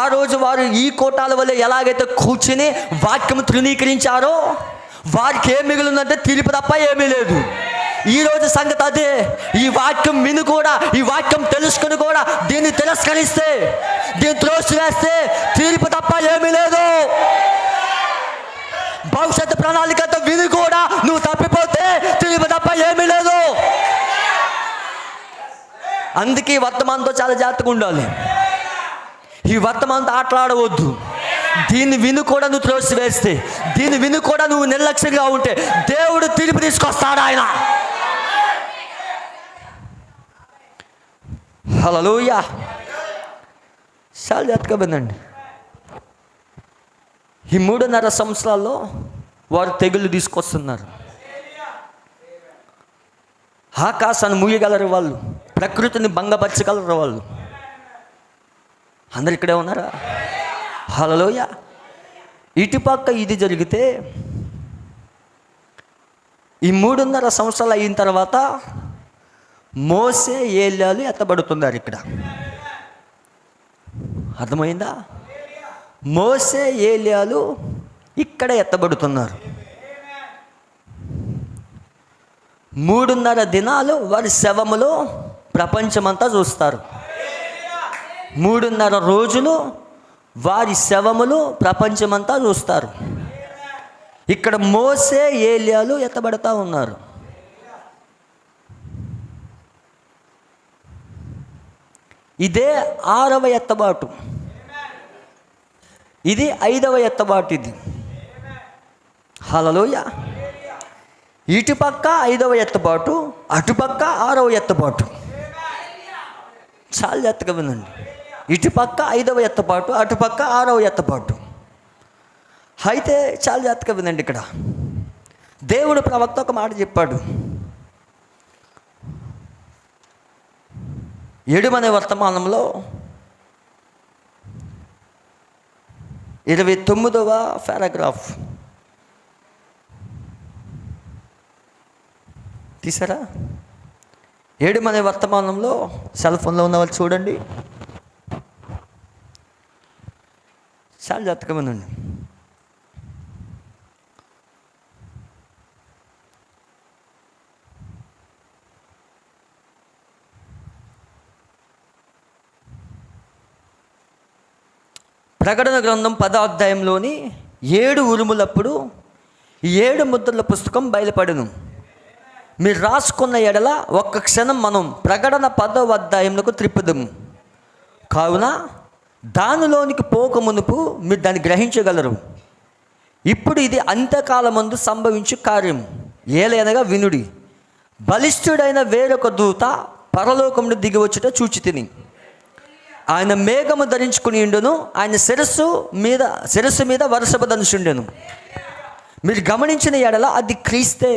ఆ రోజు వారు ఈ కోటాల వల్ల ఎలాగైతే కూర్చుని వాక్యము తృణీకరించారో వారికి ఏం మిగిలిందంటే తీర్పు తప్ప ఏమీ లేదు. ఈరోజు సంగతి అదే. ఈ వాక్యం విని కూడా, ఈ వాక్యం తెలుసుకుని కూడా దీన్ని తిరస్కరిస్తే, దీన్ని త్రోసివేస్తే తీర్పు తప్ప ఏమీ లేదు. భవిష్యత్తు ప్రణాళికతో విని కూడా నువ్వు తప్పిపోతే తీర్పు తప్ప ఏమీ లేదు. అందుకే ఈ వర్తమానంతో చాలా జాగ్రత్తగా ఉండాలి. ఈ వర్తమానంతో ఆటలాడవద్దు. దీన్ని విని కూడా నువ్వు త్రోసివేస్తే, దీన్ని విని కూడా నువ్వు నిర్లక్ష్యంగా ఉంటే దేవుడు తీర్పు తీసుకొస్తాడు. ఆయన హల్లెలూయా. చాలా జాగ్రత్తగా వినండి. ఈ 3.5 సంవత్సరాల్లో వారు తెగుళ్ళు తీసుకొస్తున్నారు. ఆకాశాన్ని మూయగలరు వాళ్ళు, ప్రకృతిని భంగపరచగలరు వాళ్ళు. అందరు ఇక్కడే ఉన్నారా? హల్లెలూయా. ఇటుపక్క ఇది జరిగితే ఈ 3.5 సంవత్సరాలు అయిన తర్వాత మోసే ఏలియాలు ఎత్తబడుతున్నారు. ఇక్కడ అర్థమైందా? మోసే ఏలియాలు ఇక్కడ ఎత్తబడుతున్నారు. 3.5 దినాలు వారి శవములో ప్రపంచమంతా చూస్తారు. 3.5 రోజులు వారి శవములు ప్రపంచమంతా చూస్తారు. ఇక్కడ మోసే ఏలియాలు ఎత్తబడతా ఉన్నారు. ఇదే 6వ ఎత్తబాటు, ఇది 5వ ఎత్తబాటు. ఇది హల్లెలూయా. ఇటుపక్క 5వ ఎత్తబాటు, అటుపక్క 6వ ఎత్తబాటు. చాలా జాగ్రత్తగా వినండి. ఇటుపక్క 5వ ఎత్తబాటు, అటుపక్క 6వ ఎత్తబాటు. అయితే చాలా జాగ్రత్తగా వినండి. ఇక్కడ దేవుడు ప్రవక్త ఒక మాట చెప్పాడు. 7వ వర్తమానంలో 29వ పారాగ్రాఫ్ తీసారా? 7వ వర్తమానంలో సెల్ ఫోన్లో ఉన్న వాళ్ళు చూడండి. చాలా జాగ్రత్తగా వినండి. ప్రకటన గ్రంథం 10వ అధ్యాయంలోని 7 ఉరుములప్పుడు 7 ముద్రల పుస్తకం బయలుపడెను. మీరు రాసుకున్న ఎడల ఒక్క క్షణం మనం ప్రకటన 10వ అధ్యాయంలోకి త్రిప్పుదము. కావున దానిలోనికి పోక మునుపు మీరు దాన్ని గ్రహించగలరు. ఇప్పుడు ఇది అంత్యకాలమందు సంభవించు కార్యం. ఏలైనగా వినుడి. బలిష్ఠుడైన వేరొక దూత పరలోకమును దిగివచ్చుట చూచితిని. ఆయన మేఘము ధరించుకుని ఉండును. ఆయన శిరస్సు మీద వరుసపు ధనుషుండెను. మీరు గమనించిన ఎడల అది క్రీస్తే.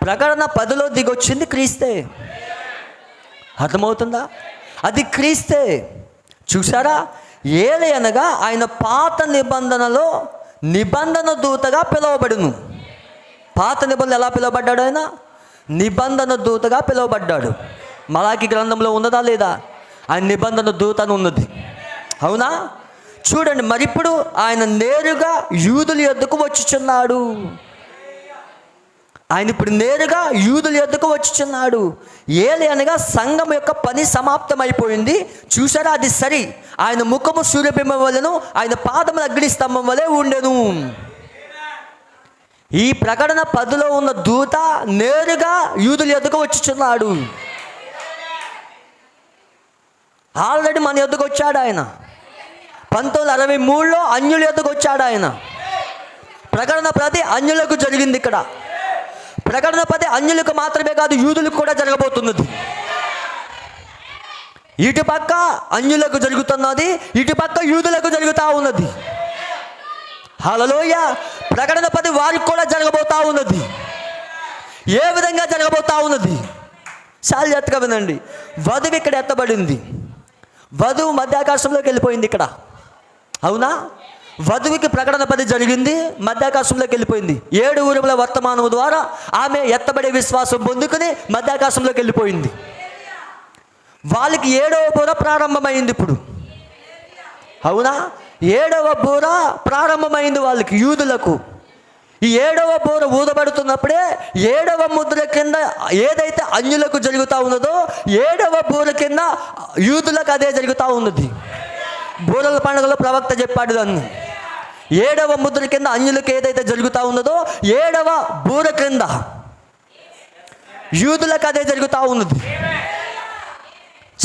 ప్రకటన 10లో దిగొచ్చింది క్రీస్తే. అర్థమవుతుందా? అది క్రీస్తే. చూసారా? ఏలయనగా ఆయన పాత నిబంధనలో నిబంధన దూతగా పిలువబడును. పాత నిబంధన ఎలా పిలువబడ్డాడు? ఆయన నిబంధన దూతగా పిలువబడ్డాడు. మలాకి గ్రంథంలో ఉన్నదా లేదా? ఆయన నిబంధన దూత అని ఉన్నది. అవునా? చూడండి, మరిప్పుడు ఆయన నేరుగా యూదుల యొద్దకు వచ్చుచున్నాడు. ఆయన ఇప్పుడు నేరుగా యూదుల యొద్దకు వచ్చుచున్నాడు. ఏలి అనగా సంఘం యొక్క పని సమాప్తమైపోయింది. చూసారా? అది సరి. ఆయన ముఖము సూర్యబింబం వలెను, ఆయన పాదములు అగ్ని స్తంభం వలె ఉండెను. ఈ ప్రకటన 10లో ఉన్న దూత నేరుగా యూదుల యొద్దకు వచ్చుచున్నాడు. ఆల్రెడీ మన యొద్దకు వచ్చాడు ఆయన. 1963లో అన్యుల యొద్దకు వచ్చాడు ఆయన. ప్రకటన 10 అన్యులకు జరిగింది. ఇక్కడ ప్రకటన 10 అన్యులకు మాత్రమే కాదు, యూదులకు కూడా జరగబోతున్నది. ఇటుపక్క అన్యులకు జరుగుతున్నది, ఇటుపక్క యూదులకు జరుగుతూ ఉన్నది. హల్లెలూయా. ప్రకటన 10 వారికి కూడా జరగబోతూ ఉన్నది. ఏ విధంగా జరగబోతూ ఉన్నది? చాలా జాగ్రత్తగా వినండి. వధువు ఇక్కడ ఎత్తబడింది, వధువు మధ్యాకాశంలోకి వెళ్ళిపోయింది ఇక్కడ. అవునా? వధువుకి ప్రకటన 10 జరిగింది, మధ్యాకాశంలోకి వెళ్ళిపోయింది. 7 ఊరుల వర్తమానం ద్వారా ఆమె ఎత్తబడే విశ్వాసం పొందుకుని మధ్యాకాశంలోకి వెళ్ళిపోయింది. వాళ్ళకి 7వ బూర ప్రారంభమైంది ఇప్పుడు. అవునా? 7వ బూర ప్రారంభమైంది వాళ్ళకి, యూదులకు. ఈ 7వ బూర ఊదబడుతున్నప్పుడే 7వ ముద్ర కింద ఏదైతే అన్యులకు జరుగుతూ ఉన్నదో 7వ బూర కింద యూదులకు అదే జరుగుతూ ఉన్నది. బూరల పండుగలో ప్రవక్త చెప్పాడు దాన్ని. 7వ ముద్ర కింద అన్యులకు ఏదైతే జరుగుతూ ఉన్నదో 7వ బూర కింద యూదులకు అదే జరుగుతూ ఉన్నది.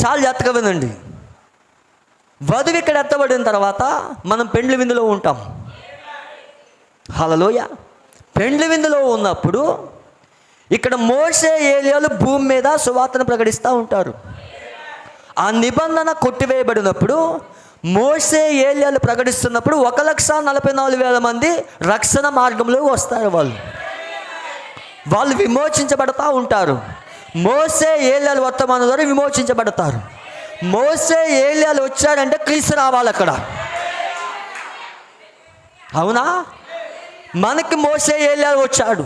చాలా జాగ్రత్తగా వినండి. వధువు ఇక్కడ ఎత్తబడిన తర్వాత మనం పెండ్లి విందులో ఉంటాం. హల్లెలూయా. పెండ్లి విందులో ఉన్నప్పుడు ఇక్కడ మోషే ఏలియాలు భూమి మీద సువార్తను ప్రకటిస్తూ ఉంటారు. ఆ నిబంధన కొట్టివేయబడినప్పుడు మోషే ఏలియాలు ప్రకటిస్తున్నప్పుడు 1,44,000 మంది రక్షణ మార్గంలో వస్తారు. వాళ్ళు విమోచించబడతా ఉంటారు. మోషే ఏలియాలు వర్తమానం ద్వారా విమోచించబడతారు. మోషే ఏలియాలు వచ్చాడంటే క్రీస్తు రావాలి అక్కడ. అవునా? మనకి మోషే ఏలియాలు వచ్చాడు.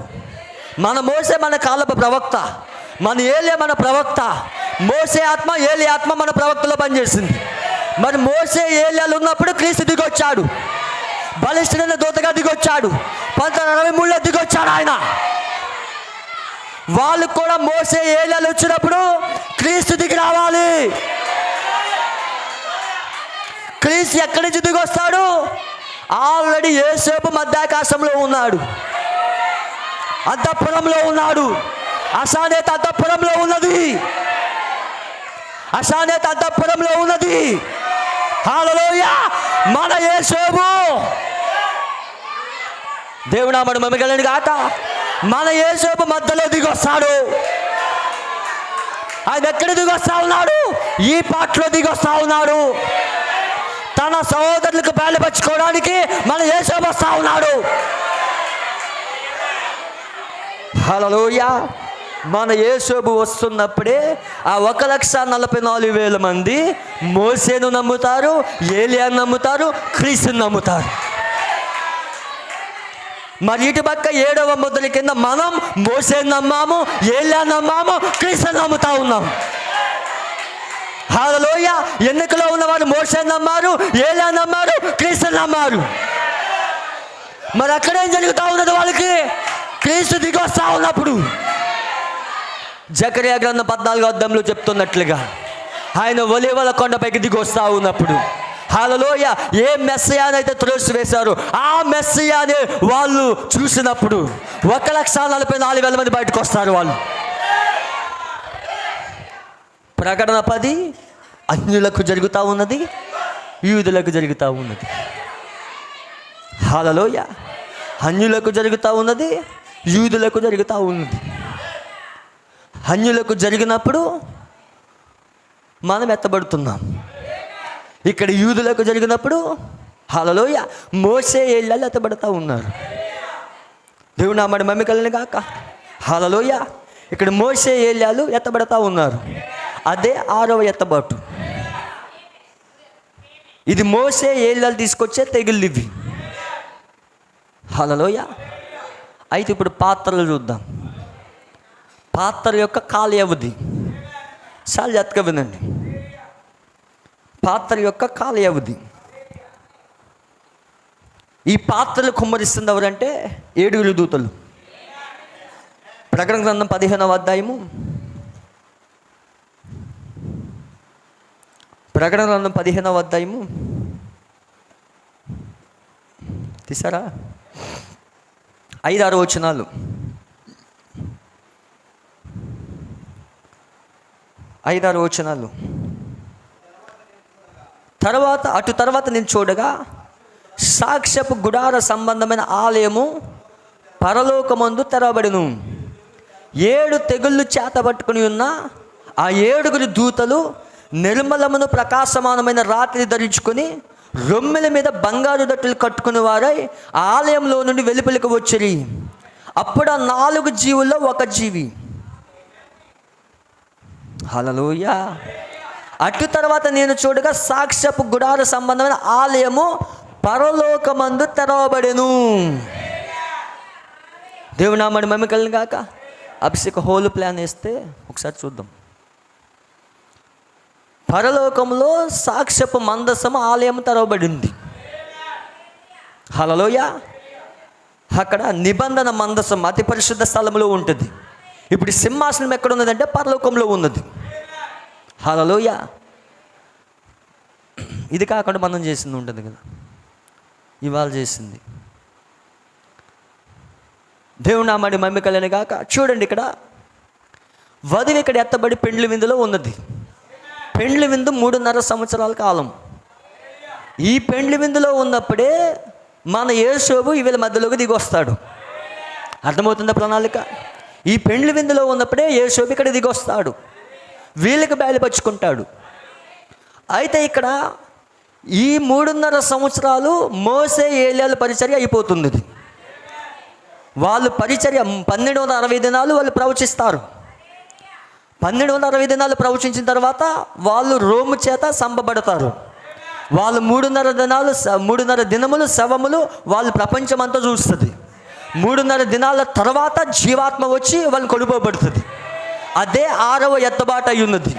మన మోషే మన కాలపు ప్రవక్త, మన ఏలియా మన ప్రవక్త. మోషే ఆత్మ ఏలియా ఆత్మ మన ప్రవక్తలో పనిచేసింది. మరి మోషే ఏలియాలు ఉన్నప్పుడు క్రీస్తు దిగొచ్చాడు, బలిష్ఠుడైన దూతగా దిగొచ్చాడు, 1963లో దిగొచ్చాడు ఆయన. వాళ్ళు కూడా మోషే ఏలియాలు వచ్చినప్పుడు క్రీస్తు దిగి రావాలి. క్రీస్తు ఎక్కడి నుంచి దిగొస్తాడు? ఆల్రెడీ యేసేపు మధ్యాకాశంలో ఉన్నాడు, అంతఃపురంలో ఉన్నాడు. అశానేత అంతఃపురంలో ఉన్నది, అశానేత అంతఃపురంలో ఉన్నది. హల్లెలూయా. మన యేసేపు దేవుడు నామమున మహిమ గాక. మన యేసేపు మధ్యలో దిగొస్తాడు. ఆయన ఎక్కడ దిగొస్తా ఉన్నాడు? ఈ పాటలో దిగొస్తా ఉన్నాడు. తన సహోదరులకు బయలుపరచుకోవడానికి మన యేసేపు వస్తా ఉన్నాడు. హల్లెలూయా. మన యేసేపు వస్తున్నప్పుడే ఆ 1,44,000 మంది మోసేను నమ్ముతారు, ఏలియాను నమ్ముతారు, క్రీస్తుని నమ్ముతారు. మరి ఇటు పక్క 7వ ముద్ర కింద మనం మోసేను నమ్మాము, ఏలియాను నమ్మాము, క్రీస్తుని నమ్ముతా ఉన్నాం. హల్లెలూయా. ఎన్నికలో ఉన్నవారు మోసేను నమ్మారు, ఏలియాను నమ్మారు, క్రీస్తుని నమ్మారు. మరి అక్కడేం జరుగుతూ ఉన్నది? వాళ్ళకి క్రీస్తు దిగి వస్తా ఉన్నప్పుడు జకరియా గ్రంథం 14వ అధ్యాయంలో చెప్తున్నట్లుగా ఆయన ఒలీవల కొండపైకి దిగి వస్తా ఉన్నప్పుడు, హల్లెలూయా, ఏ మెస్సయానైతే త్రోసి వేశారో ఆ మెస్సయాని వాళ్ళు చూసినప్పుడు 1,44,000 మంది బయటకు వస్తారు. వాళ్ళు ప్రకటన 10 అన్యులకు జరుగుతూ ఉన్నది, యూదులకు జరుగుతూ ఉన్నది. హల్లెలూయా. అన్యులకు జరుగుతూ ఉన్నది, యూదులకు జరుగుతూ ఉన్నది. అన్యులకు జరిగినప్పుడు మనం ఎత్తబడుతున్నాం. ఇక్కడ యూదులకు జరిగినప్పుడు హల్లెలూయా మోషే ఏలియాలు ఎత్తబడతా ఉన్నారు. దేవుడు నామమున మహిమ కలుగును గాక. హల్లెలూయా. ఇక్కడ మోషే ఏలియాలు ఎత్తబడతా ఉన్నారు. అదే 6వ ఎత్తబాటు. ఇది మోషే ఏలియాలు తీసుకొచ్చే తెగుళ్ళు ఇవి. హల్లెలూయా. అయితే ఇప్పుడు పాత్రలు చూద్దాం. పాత్ర యొక్క కాల వ్యవధి చాలా జాగ్రత్తగా వినండి. పాత్ర యొక్క కాల వ్యవధి. ఈ పాత్రలు కుమ్మరిస్తుంది ఎవరంటే 7 దూతలు. ప్రకటన గ్రంథం 15వ అధ్యాయము, ప్రకటన గ్రంథం 15వ అధ్యాయము తీసారా? 5-6 వచనాలు. 5-6 వచనాలు. తర్వాత నేను చూడగా సాక్ష్యపు గుడార సంబంధమైన ఆలయము పరలోకమందు తెరవబడును. 7 తెగుళ్ళు చేతబట్టుకుని ఉన్న ఆ 7 దూతలు నిర్మలమును ప్రకాశమానమైన రాత్రి ధరించుకొని రొమ్మెల మీద బంగారు దట్టులు కట్టుకుని వారై ఆలయంలో నుండి వెలుపలికి వచ్చిరి. అప్పుడు ఆ 4 జీవుల్లో ఒక జీవి హల్లెలూయా. అటు తర్వాత నేను చూడగా సాక్ష్యపు గుడార సంబంధమైన ఆలయము పరలోకమందు తెరవబడెను. దేవుని నామమున మహిమ కలుగును గాక. అభిషేక హోల్ ప్లాన్ వేస్తే ఒకసారి చూద్దాం. పరలోకంలో సాక్ష్యపు మందసము ఆలయం తెరవబడింది. హల్లెలూయా. అక్కడ నిబంధన మందసం అతి పరిశుద్ధ స్థలంలో ఉంటుంది. ఇప్పుడు సింహాసనం ఎక్కడ ఉన్నదంటే పరలోకంలో ఉన్నది. హల్లెలూయా. ఇది కాకుండా మనం చేసింది ఉంటుంది కదా, ఇవాళ చేసింది. దేవుని నామమున మహిమ కలుగును గాక. చూడండి, ఇక్కడ వధువు ఇక్కడ ఎత్తబడి పెండ్లి విందులో ఉన్నది. పెండ్లి విందు 3.5 సంవత్సరాల కాలం. ఈ పెండ్లి విందులో ఉన్నప్పుడే మన యేసోబు వీళ్ళ మధ్యలోకి దిగి వస్తాడు. అర్థమవుతుందా ప్రణాళిక? ఈ పెండ్లి విందులో ఉన్నప్పుడే యేసోబు ఇక్కడ దిగి వస్తాడు, వీళ్ళకి బయలుపరుచుకుంటాడు. అయితే ఇక్కడ ఈ 3.5 సంవత్సరాలు మోసే ఏలియాల పరిచర్య అయిపోతుంది. వాళ్ళు పరిచర్య 1260 దినాలు వాళ్ళు ప్రవచిస్తారు. 1260 దినాలు ప్రవచించిన తర్వాత వాళ్ళు రోము చేత సంపబడతారు. వాళ్ళు 3.5 దినములు శవములు వాళ్ళు ప్రపంచమంతా చూస్తుంది. 3.5 దినాల తర్వాత జీవాత్మ వచ్చి వాళ్ళు కొనుక్కోబడుతుంది. అదే 6వ ఎత్తబాటు అయి ఉన్నది.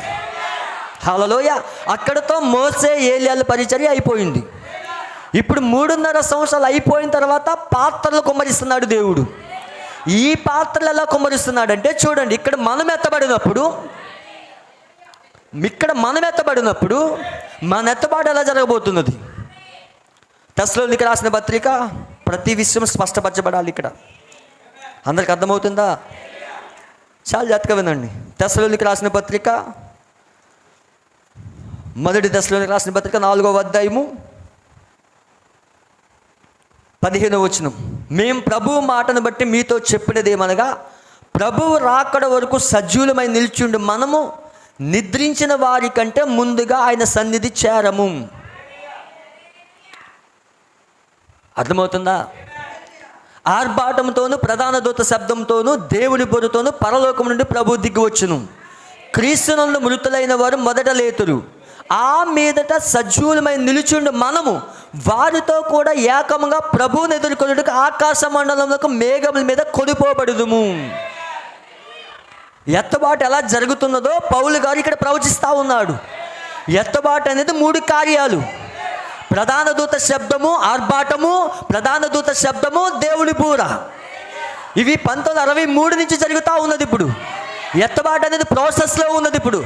హల్లెలూయా. అక్కడతో మోసే ఏలియాల పరిచర్య అయిపోయింది. ఇప్పుడు 3.5 సంవత్సరాలు అయిపోయిన తర్వాత పాత్రలు కుమ్మరిస్తున్నాడు దేవుడు. ఈ పాత్రలు ఎలా కుమ్మరిస్తున్నాడు అంటే చూడండి, ఇక్కడ మనం ఎత్తబడినప్పుడు మన ఎత్తబాటు ఎలా జరగబోతున్నది. తెస్సలోనికీయులకు రాసిన పత్రిక ప్రతి విషయం స్పష్టపరచబడాలి. ఇక్కడ అందరికి అర్థమవుతుందా? చాలా జాగ్రత్తగా వినండి. తెస్సలోనికీయులకు రాసిన పత్రిక, మొదటి తెస్సలోనికీయులకు రాసిన పత్రిక 4వ అధ్యాయము 15వ వచనం. మేము ప్రభువు మాటను బట్టి మీతో చెప్పినదేమనగా, ప్రభువు రాకడ వరకు సజీవులమై నిల్చుండి మనము నిద్రించిన వారి కంటే ముందుగా ఆయన సన్నిధి చేరము. అర్థమవుతుందా? ఆర్భాటంతోనూ ప్రధాన దూత శబ్దంతోనూ దేవుని బొరుతోనూ పరలోకం నుండి ప్రభు దిగి వచ్చును. క్రీస్తునందు మృతులైన వారు మొదట లేతురు. ఆ మీదట సజీవులమై నిలుచుండి మనము వారితో కూడా ఏకముగా ప్రభువుని ఎదుర్కొనుటకు ఆకాశ మండలంలో మేఘముల మీద కొనిపోబడుదుము. ఎత్తబాటు ఎలా జరుగుతున్నదో పౌలు గారు ఇక్కడ ప్రవచిస్తూ ఉన్నాడు. ఎత్తబాటు అనేది 3 కార్యాలు: ప్రధాన దూత శబ్దము, ఆర్భాటము, ప్రధాన దూత శబ్దము, దేవుని బూర. ఇవి 1963 నుంచి జరుగుతూ ఉన్నది. ఇప్పుడు ఎత్తబాటు అనేది ప్రాసెస్లో ఉన్నది. ఇప్పుడు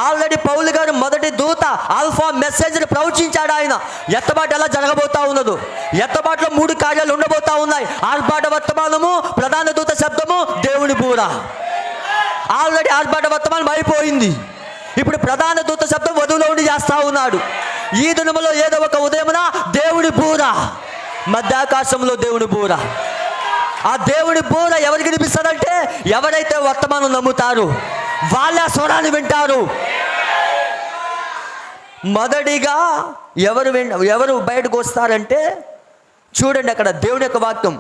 ఆల్రెడీ పౌలు గారు మొదటి దూత ఆల్ఫా మెసేజ్ని ప్రవచించాడు. ఆయన ఎత్తబాటు ఎలా జరగబోతా ఉన్నదో, ఎత్తబాటులో 3 కార్యాలు ఉండబోతా ఉన్నాయి: ఆర్భాట వర్తమానము, ప్రధాన దూత శబ్దము, దేవుని బూర. ఆల్రెడీ ఆర్భాట వర్తమానం అయిపోయింది. ఇప్పుడు ప్రధాన దూత శబ్దం వధువులో ఉండి చేస్తూ ఉన్నాడు. ఈ దినములో ఏదో ఒక ఉదయమున దేవుని బూర, మధ్యాకాశంలో దేవుని బూర. ఆ దేవుని బూర ఎవరికి వినిపిస్తారంటే ఎవరైతే వర్తమానం నమ్ముతారు వాళ్ళ స్వరాన్ని వింటారు. మొదటిగా ఎవరు బయటకు వస్తారంటే చూడండి, అక్కడ దేవుని యొక్క వాక్యం,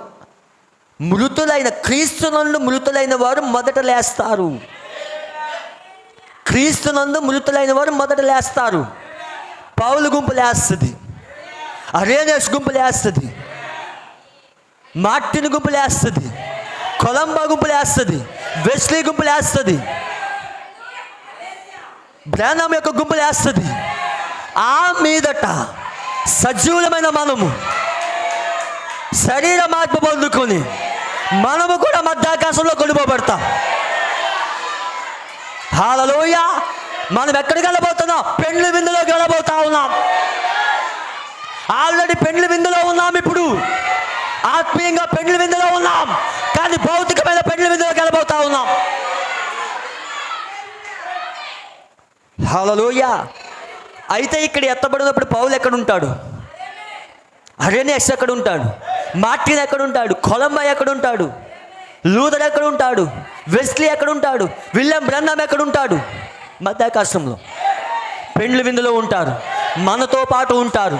మృతులైన క్రీస్తునందు మృతులైన వారు మొదట లేస్తారు. క్రీస్తునందు మృతులైన వారు మొదట లేస్తారు. పౌలు గుంపు లేస్తుంది, అరేనియస్ గుంపు లేస్తుంది, మార్టిన్ గుంపు లేస్తుంది, కొలంబా గుంపు లేస్తుంది, వెస్లీ గుంపు లేస్తుంది, బ్రానమ్ యొక్క గుంపు లేస్తుంది. ఆ మీదట సజీవులమైన మనము శరీర మార్పు పొందుకొని మనము కూడా మధ్యాకాశంలో కొనిపోబడతాం. హల్లెలూయా. మనం ఎక్కడికి వెళ్ళబోతున్నాం? పెండ్లి విందులోకి వెళ్ళబోతా ఉన్నాం. ఆల్రెడీ పెండ్లి విందులో ఉన్నాం. ఇప్పుడు ఆత్మీయంగా పెండ్లి విందులో ఉన్నాం, కానీ భౌతికమైన పెండ్లి విందులోకి వెళ్ళబోతా ఉన్నాం. హల్లెలూయా. అయితే ఇక్కడ ఎత్తబడినప్పుడు పౌలు ఎక్కడుంటాడు? అరేనియస్ ఎక్కడుంటాడు? మార్టిన్ ఎక్కడుంటాడు? కొలంబా ఎక్కడుంటాడు? లూథర్ ఎక్కడుంటాడు? వెస్లీ ఎక్కడుంటాడు? విలియం బ్రన్హామ్ ఎక్కడుంటాడు? మధ్యాకాశంలో పెండ్లి విందులో ఉంటారు, మనతో పాటు ఉంటారు.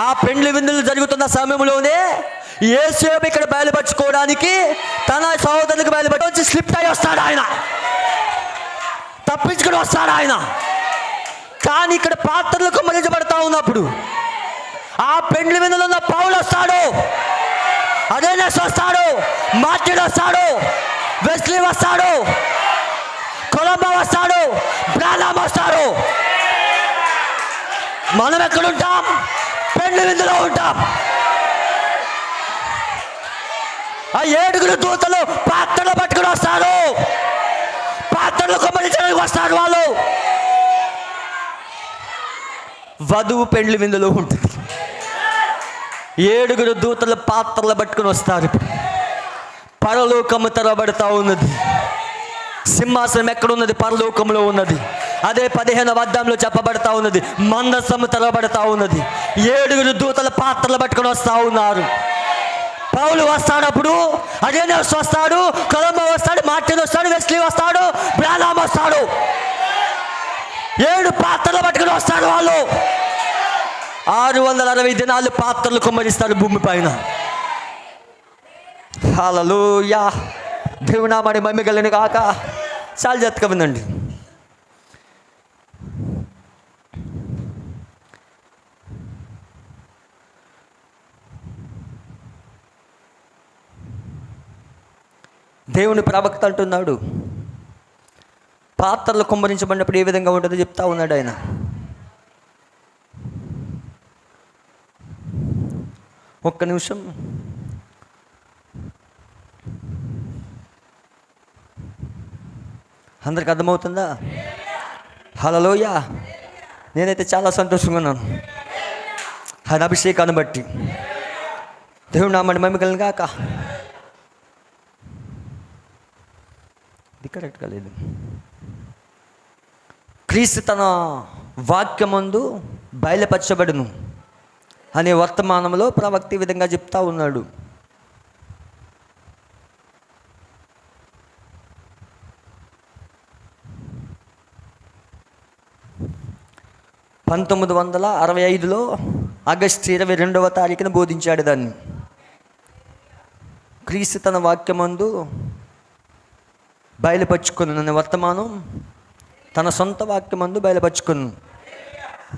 ఆ పెండ్లి విందులు జరుగుతున్న సమయంలోనే యేసేపు ఇక్కడ బయలుపరచుకోవడానికి తన సహోదరులకు బయలుపరచి స్లిప్ అయి వస్తాడు ఆయన. తప్పించుకుని వస్తాడు ఆయన. కానీ ఇక్కడ పాత్రలు కుమ్మరించబడతా ఉన్నప్పుడు ఆ పెండ్లి విందులో ఉన్న పౌలు వస్తాడు, అదేనెస్ వస్తాడు, మార్టిన్ వస్తాడు, వెస్లీ వస్తాడు, కొలంబో వస్తాడు, బ్రానామ్ వస్తాడు. మనం ఎక్కడుంటాం? పెండ్లి విందులో ఉంటాం. ఆ 7 దూతలు పాత్రలు పట్టుకుని వస్తారు, పాత్రలు కుమ్మరించడానికి వస్తారు. వాళ్ళు వధువు పెండ్లి విందులో ఉంటుంది. 7 దూతలు పాత్రలు పట్టుకుని వస్తారు. పరలోకము తెరబడతా ఉన్నది. సింహాసనం ఎక్కడున్నది? పరలోకంలో ఉన్నది. అదే 15వ అధ్యాయంలో చెప్పబడతా ఉన్నది. మందసము తెరబడతా ఉన్నది. 7 దూతల పాత్రలు పట్టుకొని వస్తూ ఉన్నారు. పౌలు వస్తాడప్పుడు, అదేనెస్ వస్తాడు, కొలంబో వస్తాడు, మార్టిన్ వస్తాడు, వెస్లీ వస్తాడు, బ్రానామ్ వస్తాడు. 7 పాత్రలు పట్టుకొని వస్తారు. వాళ్ళు 660 దినాలు పాత్రలు కుమ్మరిస్తారు భూమి పైన. హల్లెలూయా. దేవుని నామానికి మహిమ కలుగును గాక. చాలా జాగ్రత్తగా వినండి. దేవుని ప్రవక్త అంటున్నాడు, పాత్రలు కుమ్మరించబడినప్పుడు ఏ విధంగా ఉంటుందో చెప్తా ఉన్నాడు ఆయన. ఒక్క నిమిషం. అందరికి అర్థమవుతుందా? హల్లెలూయా. నేనైతే చాలా సంతోషంగా ఉన్నాను ఆయన అభిషేకాన్ని బట్టి. దేవుడు నామమున మహిమ కలుగును గాక. ఇది కరెక్ట్గా లేదు. క్రీస్తు తన వాక్యమందు బయలుపరచబడును అనే వర్తమానంలో ప్రవక్త ఈ విధంగా చెప్తా ఉన్నాడు. (1965) ఆగస్టు 22వ తారీఖున బోధించాడు దాన్ని. క్రీస్తు తన వాక్యమందు బయలుపరుచుకును అనే వర్తమానం తన సొంత వాక్యమందు బయలుపరుచుకును.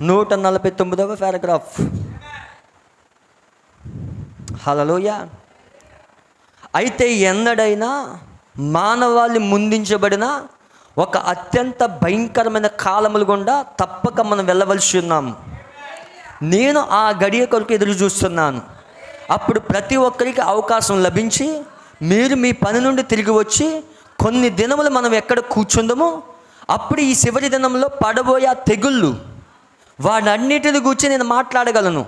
149వ పారాగ్రాఫ్. హల్లెలూయా. అయితే ఎన్నడైనా మానవాళి ముందించబడిన ఒక అత్యంత భయంకరమైన కాలములు గుండా తప్పక మనం వెళ్ళవలసి ఉన్నాము. నేను ఆ గడియ కొరకు ఎదురు చూస్తున్నాను. అప్పుడు ప్రతి ఒక్కరికి అవకాశం లభించి మీరు మీ పని నుండి తిరిగి వచ్చి కొన్ని దినములు మనం ఎక్కడ కూర్చుందామో అప్పుడు ఈ చివరి దినంలో పడబోయే తెగుళ్ళు వాటన్నిటిని గురించి నేను మాట్లాడగలను.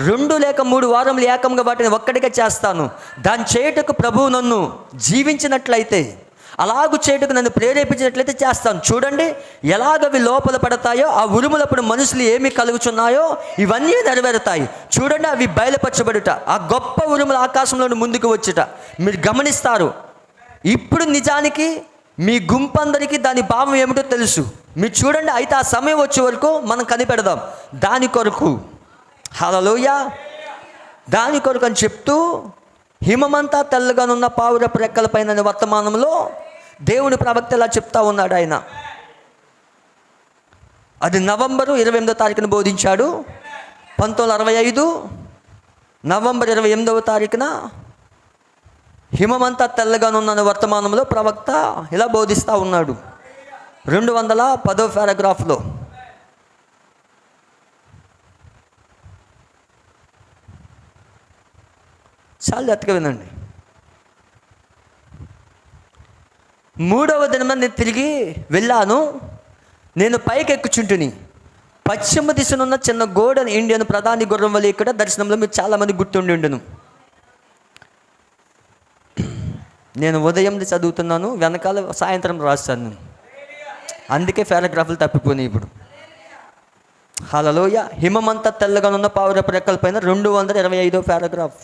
2 లేక 3 వారములు ఏకంగా వాటిని ఒక్కడిగా చేస్తాను. దాన్ని చేయుటకు ప్రభువు నన్ను జీవించినట్లయితే, అలాగూ చేయుటకు నన్ను ప్రేరేపించినట్లయితే చేస్తాను. చూడండి ఎలాగవి లోపల పడతాయో, ఆ ఉరుములప్పుడు మనుషులు ఏమి కలుగుచున్నాయో ఇవన్నీ నెరవేరుతాయి. చూడండి అవి బయలుపరచబడుట, ఆ గొప్ప ఉరుములు ఆకాశంలో ముందుకు వచ్చుట మీరు గమనిస్తారు. ఇప్పుడు నిజానికి మీ గుంపందరికీ దాని భావం ఏమిటో తెలుసు. మీరు చూడండి. అయితే ఆ సమయం వచ్చే వరకు మనం కనిపెడదాం దాని కొరకు. హల్లెలూయా. దాని కొరకు అని చెప్తూ హిమమంతా తెల్లగానున్న పావురపు రెక్కల పైన వర్తమానంలో దేవుని ప్రవక్త ఇలా చెప్తా ఉన్నాడు ఆయన. అది నవంబరు 28వ తారీఖున బోధించాడు. 1965 నవంబర్ 28వ తారీఖున హిమమంతా తెల్లగానున్న వర్తమానంలో ప్రవక్త ఇలా బోధిస్తూ ఉన్నాడు. 210వ పారాగ్రాఫ్లో. చాలా జాగ్రత్తగా వినండి. 3వ దినమున నేను తిరిగి వెళ్ళాను. నేను పైకి ఎక్కుచుంటుని పశ్చిమ దిశనున్న చిన్న గోడని ఇండియన్ ప్రధాని గుర్రం వల్ల ఇక్కడ దర్శనంలో మీరు చాలామంది గుర్తుండి ఉండును. నేను ఉదయం చదువుతున్నాను, వెనకాల సాయంత్రం రాస్తాను నేను, అందుకే పారాగ్రాఫ్లు తప్పిపోయినాయి ఇప్పుడు. హల్లెలూయా. హిమమంతా తెల్లగానున్న పావురపు రెక్కల పైన 225వ పారాగ్రాఫ్.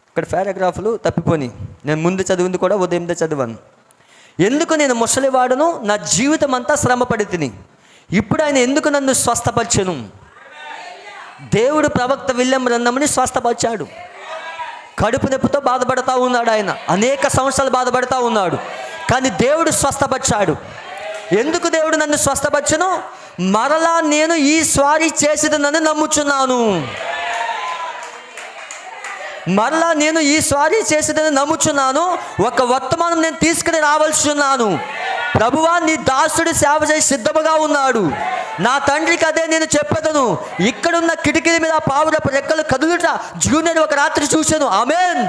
ఇక్కడ పారాగ్రాఫ్లు తప్పిపోయి నేను ముందు చదివింది కూడా ఉదయం చదివాను. ఎందుకు నేను ముసలివాడును, నా జీవితం అంతా శ్రమపడి తిని, ఇప్పుడు ఆయన ఎందుకు నన్ను స్వస్థపరచెను? దేవుడు ప్రవక్త విలియం బ్రన్హాంని స్వస్థపరిచాడు. కడుపు నొప్పితో బాధపడతా ఉన్నాడు ఆయన, అనేక సంవత్సరాలు బాధపడతా ఉన్నాడు. కానీ దేవుడు స్వస్థపరిచాడు. ఎందుకు దేవుడు నన్ను స్వస్థపరచును? మరలా నేను ఈ స్వారీ చేసేదనని నమ్ముచున్నాను. మరలా నేను ఈ స్వారీ చేసేదని నమ్ముచున్నాను. ఒక వర్తమానం నేను తీసుకుని రావాల్సి ఉన్నాను. ప్రభువా, నీ దాసుడు సేవ చేసి సిద్ధముగా ఉన్నాడు. నా తండ్రికి అదే నేను చెప్పేదను. ఇక్కడున్న కిటికీల మీద పావురపు రెక్కలు కదులుట జూనియర్ ఒక రాత్రి చూశాను. ఆమేన్.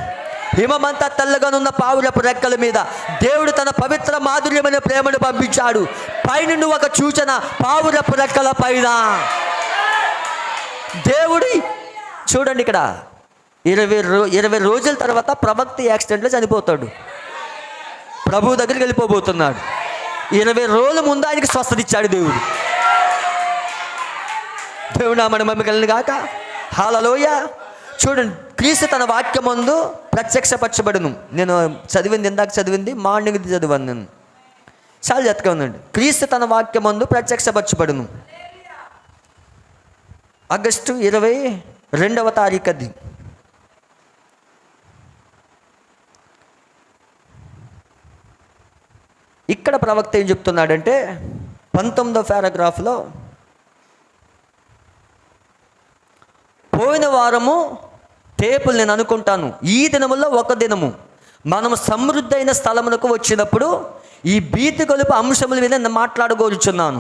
హిమమంతా తెల్లగానున్న పావురపు రెక్కల మీద దేవుడు తన పవిత్ర మాధుర్యమైన ప్రేమను పంపించాడు. పైనుండి ఒక సూచన, పావురపు రెక్కల పైన దేవుడి. చూడండి ఇక్కడ 20 రోజుల తర్వాత ప్రవక్త యాక్సిడెంట్లో చనిపోతాడు. ప్రభు దగ్గరికి వెళ్ళిపోబోతున్నాడు. 20 రోజుల ముందు ఆయనకి స్వస్థత ఇచ్చాడు దేవుడు. దేవుడు నా మహిమ కలిగిన గాక. హల్లెలూయా. చూడండి, క్రీస్తు తన వాక్యమందు ప్రత్యక్షపరచబడును. నేను ఇందాక చదివింది మార్నింగ్ చదివాను నేను. చాలా జాగ్రత్తగా ఉందండి. క్రీస్తు తన వాక్యమందు ప్రత్యక్షపరచబడును. ఆగస్టు 22వ తారీఖు అది. ఇక్కడ ప్రవక్త ఏం చెప్తున్నాడంటే 19వ పారాగ్రాఫ్లో, పోయిన వారము టేపులు నేను అనుకుంటాను, ఈ దినముల్లో ఒక దినము మనము సమృద్ధి అయిన స్థలమునకు వచ్చినప్పుడు ఈ భీతి గొలుపు అంశముల మీద నేను మాట్లాడగోరుచున్నాను.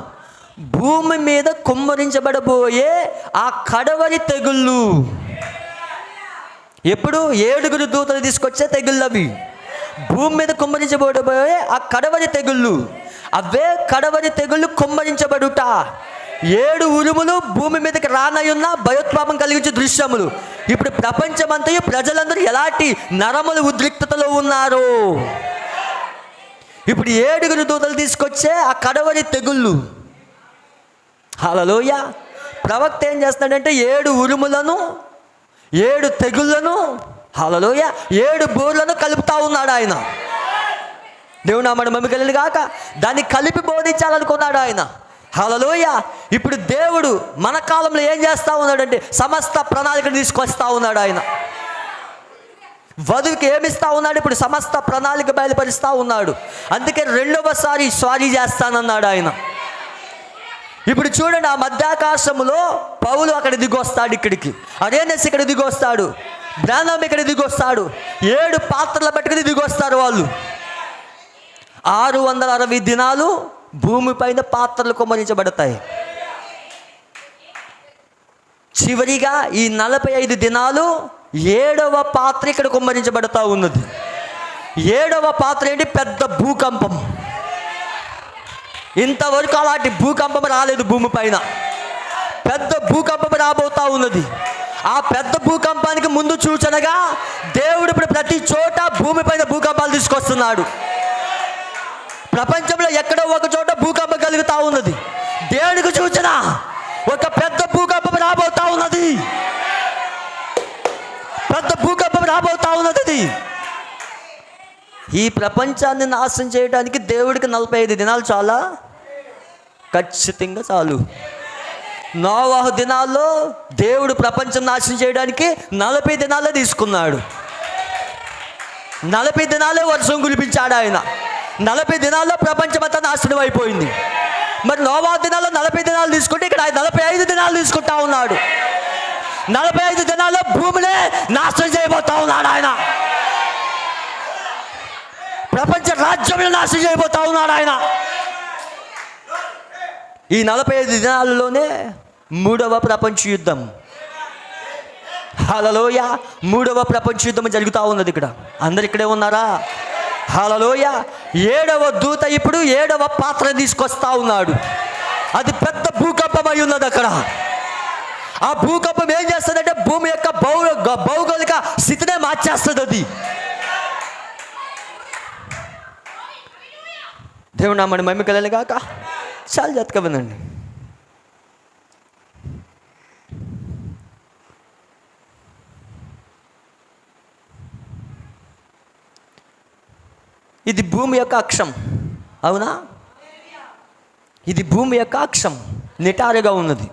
భూమి మీద కుమ్మరించబడబోయే ఆ కడవరి తెగుళ్ళు. ఎప్పుడు 7 దూతలు తీసుకొచ్చే తెగుళ్ళు అవి. భూమి మీద కుమ్మరించబడబోయే ఆ కడవరి తెగుళ్ళు. అవే కడవరి తెగుళ్ళు కుమ్మరించబడుట. 7 ఉరుములు భూమి మీదకి రానయున్న భయోత్పాపం కలిగించే దృశ్యములు. ఇప్పుడు ప్రపంచమంతయు ప్రజలందరూ ఎలాంటి నరముల ఉద్రిక్తతలో ఉన్నారు. ఇప్పుడు 7 దూతలు తీసుకొచ్చే ఆ కడవరి తెగుళ్ళు. హల్లెలూయా. ప్రవక్త ఏం చేస్తాడంటే 7 ఉరుములను 7 తెగుళ్ళను, హల్లెలూయా, 7 బోర్లను కలుపుతా ఉన్నాడు ఆయన. దేవుడు నా మహిమ కలిగిన గాక. దాన్ని కలిపి బోధించాలనుకున్నాడు ఆయన. హల్లెలూయా. ఇప్పుడు దేవుడు మన కాలంలో ఏం చేస్తూ ఉన్నాడంటే సమస్త ప్రణాళికను తీసుకొస్తా ఉన్నాడు ఆయన. వధువుకి ఏమిస్తా ఉన్నాడు? ఇప్పుడు సమస్త ప్రణాళిక బయలుపరుస్తూ ఉన్నాడు. అందుకే 2వసారి స్వారీ చేస్తానన్నాడు ఆయన. ఇప్పుడు చూడండి, ఆ మధ్యాకాశములో పౌలు అక్కడ దిగొస్తాడు, ఇక్కడికి అరేనెస్ ఇక్కడ దిగొస్తాడు, బ్రానమ్ ఇక్కడ దిగొస్తాడు. 7 పాత్రల పట్టుకుని దిగొస్తారు వాళ్ళు. 660 దినాలు భూమిపైన పాత్రలు కుమ్మరించబడతాయి. చివరిగా ఈ 45 దినాలు 7వ పాత్ర ఇక్కడ కుమ్మరించబడతా ఉన్నది. 7వ పాత్ర ఏంటి? పెద్ద భూకంపం. ఇంతవరకు అలాంటి భూకంపం రాలేదు భూమిపైన. పెద్ద భూకంపం రాబోతా ఉన్నది. ఆ పెద్ద భూకంపానికి ముందు సూచనగా దేవుడు ఇప్పుడు ప్రతి చోట భూమిపైన భూకంపాలు తీసుకొస్తున్నాడు. ప్రపంచంలో ఎక్కడో ఒక చోట భూకంపం కలుగుతూ ఉన్నది. దేవునికి సూచన, ఒక పెద్ద భూకంపం రాబోతా ఉన్నది. పెద్ద భూకంపం రాబోతా ఉన్నది. ఈ ప్రపంచాన్ని నాశనం చేయడానికి దేవుడికి 45 దినాలు చాలా, ఖచ్చితంగా చాలు. నోవాహు దినాల్లో దేవుడు ప్రపంచం నాశనం చేయడానికి 40 దినాలే తీసుకున్నాడు. 40 దినాలే వర్షం కురిపించాడు ఆయన. 40 దినాల్లో ప్రపంచం అంతా నాశనం అయిపోయింది. మరి నోవాహు దినాల్లో 40 దినాలు తీసుకుంటే ఇక్కడ 45 దినాలు తీసుకుంటా ఉన్నాడు. 45 దినాల్లో భూమినే నాశనం చేయబోతా ఉన్నాడు ఆయన. ప్రపంచ రాజ్యంలో నాశనం చేయబోతా ఉన్నాడు ఆయన. ఈ 45 దినాలలోనే 3వ ప్రపంచ యుద్ధం, హల్లెలూయా, 3వ ప్రపంచ యుద్ధం జరుగుతూ ఉన్నది. ఇక్కడ అందరు ఇక్కడే ఉన్నారా? హల్లెలూయా. 7వ దూత ఇప్పుడు 7వ పాత్ర తీసుకొస్తా ఉన్నాడు. అది పెద్ద భూకంపం అయి ఉన్నది అక్కడ. ఆ భూకంపం ఏం చేస్తుందంటే భూమి యొక్క భౌగోళిక స్థితినే మార్చేస్తుంది అది. దేవుడు నా మహిమ కలగాలి కాక. చాలా జాగ్రత్తగా వినండి. ఇది భూమి యొక్క అక్షం, అవునా? ఇది భూమి యొక్క అక్షం, నిటారుగా ఉన్నది.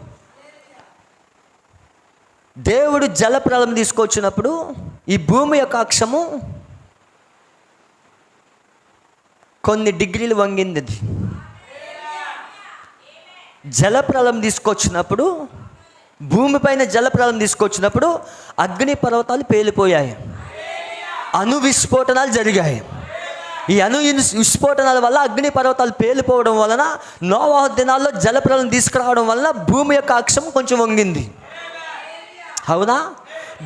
దేవుడు జలప్రళయం తీసుకొచ్చినప్పుడు ఈ భూమి యొక్క అక్షము కొన్ని డిగ్రీలు వంగింది. అది జలప్రలయం తీసుకొచ్చినప్పుడు, భూమిపైన జలప్రలయం తీసుకొచ్చినప్పుడు అగ్ని పర్వతాలు పేలిపోయాయి, అణు విస్ఫోటనాలు జరిగాయి. ఈ అణు విస్ఫోటనాల వల్ల అగ్ని పర్వతాలు పేలిపోవడం వలన, నోవహు దినాల్లో జలప్రలయం తీసుకురావడం వలన భూమి యొక్క అక్షం కొంచెం వంగింది. అవునా?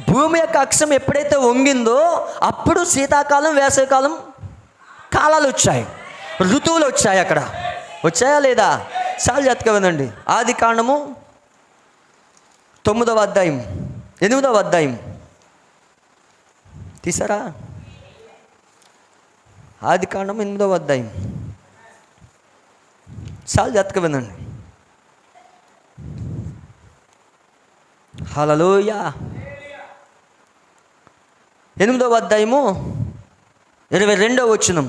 భూమి యొక్క అక్షం ఎప్పుడైతే వంగిందో అప్పుడు శీతాకాలం, వేసవికాలం కాలాలు వచ్చాయి, ఋతువులు వచ్చాయి. అక్కడ వచ్చాయా లేదా? చాలా జాగ్రత్తగా వినండి. ఆది కాండము 9వ అధ్యాయం 8వ అధ్యాయం తీసారా? ఆది కాండం 8వ అధ్యాయం, చాలా జాగ్రత్తగా వినండి. హల్లెలూయా. 8వ అధ్యాయము 22వ వచనం.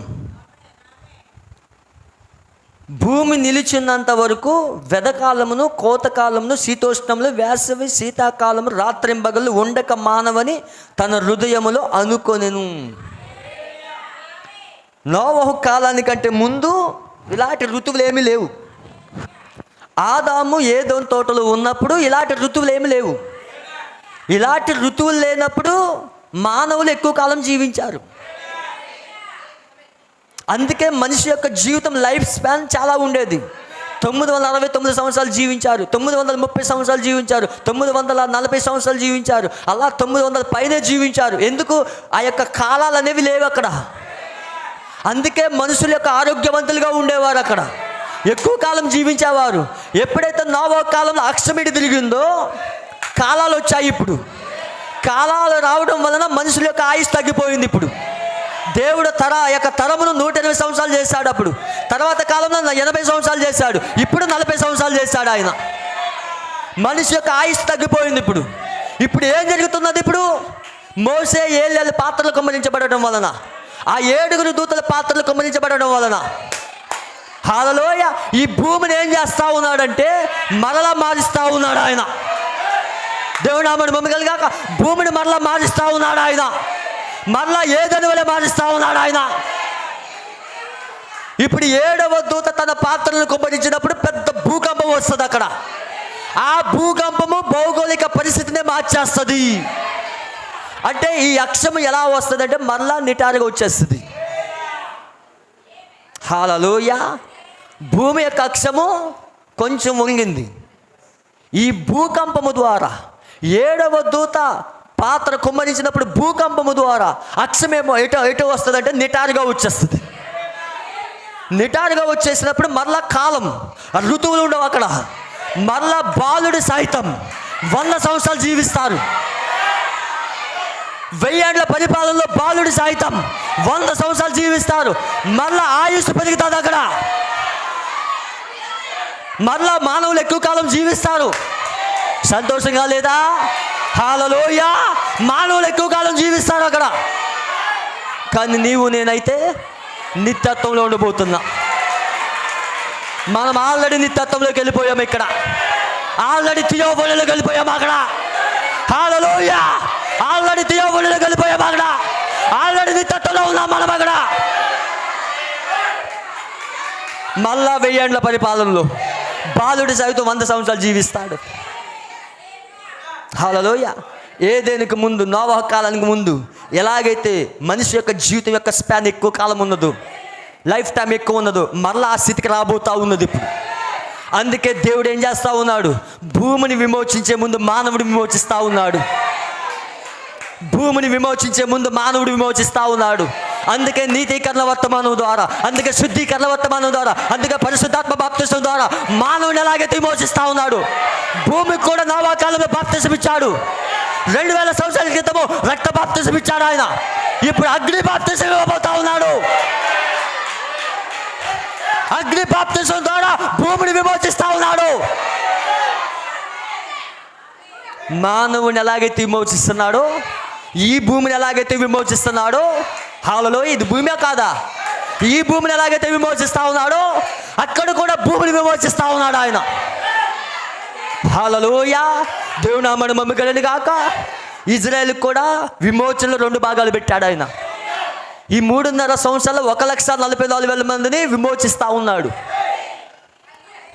భూమి నిలిచినంత వరకు వెదకాలమును, కోతకాలమును, శీతోష్ణములు, వేసవి, శీతాకాలము రాత్రింబగళ్ళు ఉండక మానవని తన హృదయములో అనుకొనెను. నోవహు కాలానికంటే ముందు ఇలాంటి ఋతువులు ఏమీ లేవు. ఆదాము ఏదోని తోటలో ఉన్నప్పుడు ఇలాంటి ఋతువులు ఏమీ లేవు. ఇలాంటి ఋతువులు లేనప్పుడు మానవులు ఎక్కువ కాలం జీవించారు. అందుకే మనిషి యొక్క జీవితం లైఫ్ స్పాన్ చాలా ఉండేది. 969 సంవత్సరాలు జీవించారు, 930 సంవత్సరాలు జీవించారు, 940 సంవత్సరాలు జీవించారు, అలా 900 పైనే జీవించారు. ఎందుకు? ఆ యొక్క కాలాలు అనేవి లేవు అక్కడ. అందుకే మనుషుల యొక్క ఆరోగ్యవంతులుగా ఉండేవారు, అక్కడ ఎక్కువ కాలం జీవించేవారు. ఎప్పుడైతే నోవహు కాలంలో అక్షమిడి తిరిగిందో కాలాలు వచ్చాయి. ఇప్పుడు కాలాలు రావడం వలన మనుషుల యొక్క ఆయుష్ తగ్గిపోయింది. ఇప్పుడు దేవుడు యొక్క తరమును 180 సంవత్సరాలు చేశాడు. అప్పుడు తర్వాత కాలంలో 80 సంవత్సరాలు చేశాడు. ఇప్పుడు 40 సంవత్సరాలు చేశాడు ఆయన. మనిషి యొక్క ఆయుష్ తగ్గిపోయింది. ఇప్పుడు ఏం జరుగుతున్నది? ఇప్పుడు మోసే ఏలియాల పాత్రలు కుమ్మరించబడటం వలన, ఆ 7 దూతల పాత్రలు కుమ్మరించబడడం వలన, హల్లెలూయా, ఈ భూమిని ఏం చేస్తా ఉన్నాడంటే మరలా మారుస్తా ఉన్నాడు ఆయన. దేవుడు నామమున మహిమ కలుగాక. భూమిని మరలా మారుస్తా ఉన్నాడు ఆయన. మరలా ఏదని వలె మారుస్తా ఉన్నాడు ఆయన. ఇప్పుడు 7వ దూత తన పాత్రలను కుమ్మరించినప్పుడు పెద్ద భూకంపం వస్తుంది అక్కడ. ఆ భూకంపము భౌగోళిక పరిస్థితిని మార్చేస్తుంది. అంటే ఈ అక్షము ఎలా వస్తుంది అంటే మరలా నిటారుగా వచ్చేస్తుంది. హల్లెలూయా. భూమి యొక్క అక్షము కొంచెం వంగింది. ఈ భూకంపము ద్వారా 7వ దూత పాత్ర కుమ్మరించినప్పుడు భూకంపము ద్వారా అక్షమేమో ఎటో వస్తుంది అంటే నిటారుగా వచ్చేస్తుంది. నిటారుగా వచ్చేసినప్పుడు మరలా కాలం, ఋతువులు ఉండవు అక్కడ. మరలా బాలుడు సైతం 100 సంవత్సరాలు జీవిస్తారు. 1000 ఏళ్ల పరిపాలనలో బాలుడు సైతం 100 సంవత్సరాలు జీవిస్తారు. మరలా ఆయుష్ పెరుగుతుంది అక్కడ. మరలా మానవులు ఎక్కువ కాలం జీవిస్తారు. సంతోషంగా లేదా? హల్లెలూయా. మానవులు ఎక్కువ కాలం జీవిస్తారు అక్కడ. కానీ నీవు నేనైతే నిత్యత్వంలో ఉండబోతున్నా. మనం ఆల్రెడీ నిత్యత్వంలోకి వెళ్ళిపోయాము. ఇక్కడ ఆల్రెడీ థియోఫనీలోకి వెళ్ళిపోయాము అక్కడ. హల్లెలూయా. ఆల్రెడీ థియోఫనీలోకి వెళ్ళిపోయాము అక్కడ. ఆల్రెడీ నిత్యత్వంలో ఉన్నాం మనం అక్కడ. మళ్ళా 1000 ఏళ్ల పరిపాలనలో బాలుడి సైతం 100 సంవత్సరాలు జీవిస్తాడు. హల్లెలూయా. ఏదేనికి ముందు, నోవహు కాలానికి ముందు ఎలాగైతే మనిషి యొక్క జీవితం యొక్క స్పాన్ ఎక్కువ కాలం ఉన్నదో, లైఫ్ టైం ఎక్కువ ఉన్నదో, మరలా ఆ స్థితికి రాబోతూ ఉన్నది ఇప్పుడు. అందుకే దేవుడు ఏం చేస్తూ ఉన్నాడు? భూమిని విమోచించే ముందు మానవుడు విమోచిస్తూ ఉన్నాడు. భూమిని విమోచించే ముందు మానవుడు విమోచిస్తూ ఉన్నాడు. అందుకే నీతీకరణ వర్తమానం ద్వారా, అందుకే శుద్ధీకరణ వర్తమానం ద్వారా, అందుకే పరిశుద్ధాత్మ బాప్తిసం ద్వారా మానవుని ఎలాగైతే విమోచిస్తూ ఉన్నాడు, భూమికి కూడా నోవహు కాలంలో బాప్తిసం ఇచ్చాడు. 2000 సంవత్సరాల క్రితము రక్త బాప్తిసం ఇచ్చాడు ఆయన. ఇప్పుడు అగ్ని బాప్తిసం ఇవ్వబోతా ఉన్నాడు. అగ్ని బాప్తిసం ద్వారా భూమిని విమోచిస్తా ఉన్నాడు. మానవుని ఎలాగైతే విమోచిస్తున్నాడో, ఈ భూమిని ఎలాగైతే విమోచిస్తున్నాడో, హల్లెలూయా, ఇది భూమే కాదా? ఈ భూమిని ఎలాగైతే విమోచిస్తా ఉన్నాడో అక్కడ కూడా భూమిని విమోచిస్తా ఉన్నాడు ఆయన. హల్లెలూయా. దేవుని నామమున మహిమ కలుగును గాక. ఇజ్రాయేలుకు కూడా విమోచనలో 2 భాగాలు పెట్టాడు ఆయన. ఈ 3.5 సంవత్సరాల్లో 1,44,000 మందిని విమోచిస్తా ఉన్నాడు.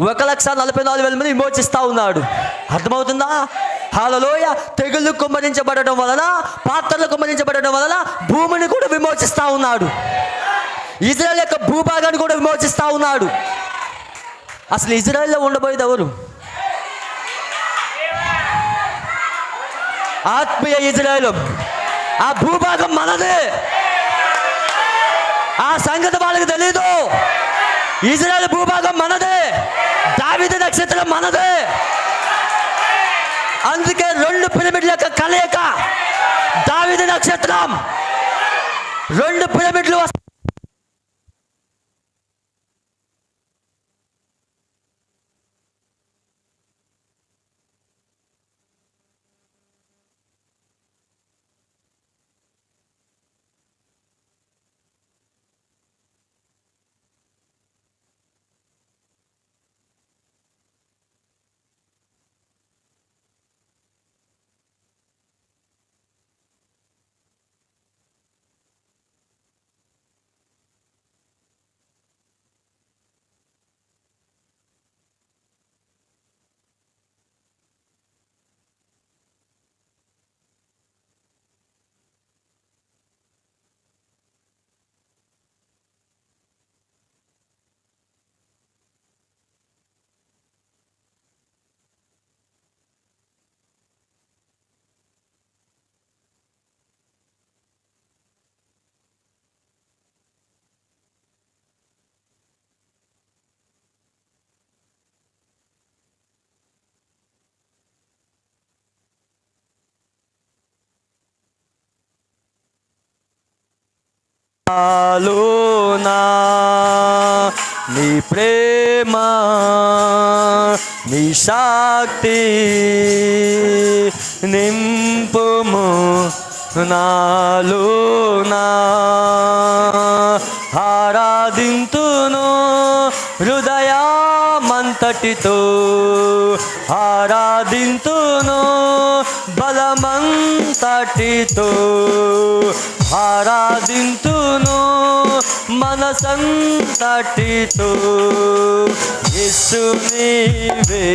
1,44,000 మంది విమోచిస్తూ ఉన్నాడు. అర్థమవుతుందా? హల్లెలూయా. తెగుళ్ళు కుమ్మరించబడటం వలన, పాత్రలు కుమ్మరించబడటం వలన భూమిని కూడా విమోచిస్తూ ఉన్నాడు. ఇజ్రాయెల్ యొక్క భూభాగాన్ని కూడా విమోచిస్తూ ఉన్నాడు. అసలు ఇజ్రాయెల్లో ఉండబోయేది ఎవరు? ఆత్మీయ ఇజ్రాయెల్. ఆ భూభాగం మనదే. ఆ సంగతి వాళ్ళకి తెలీదు. ఇజ్రాయెల్ భూభాగం మనదే. దావీదు నక్షత్రం మనదే. అందుకే 2 పిరమిడ్ల యొక్క కలయిక దావీదు నక్షత్రం. 2 పిరమిడ్లు నాలోనా నీ ప్రేమ, నీ శక్తి నింపుము నాలోనా. ఆరాధింతును హృదయమంతటితో, ఆరాధింతును బలమంతటితో, ఆరాధింతును మనసంతటితో. యేసు నీవే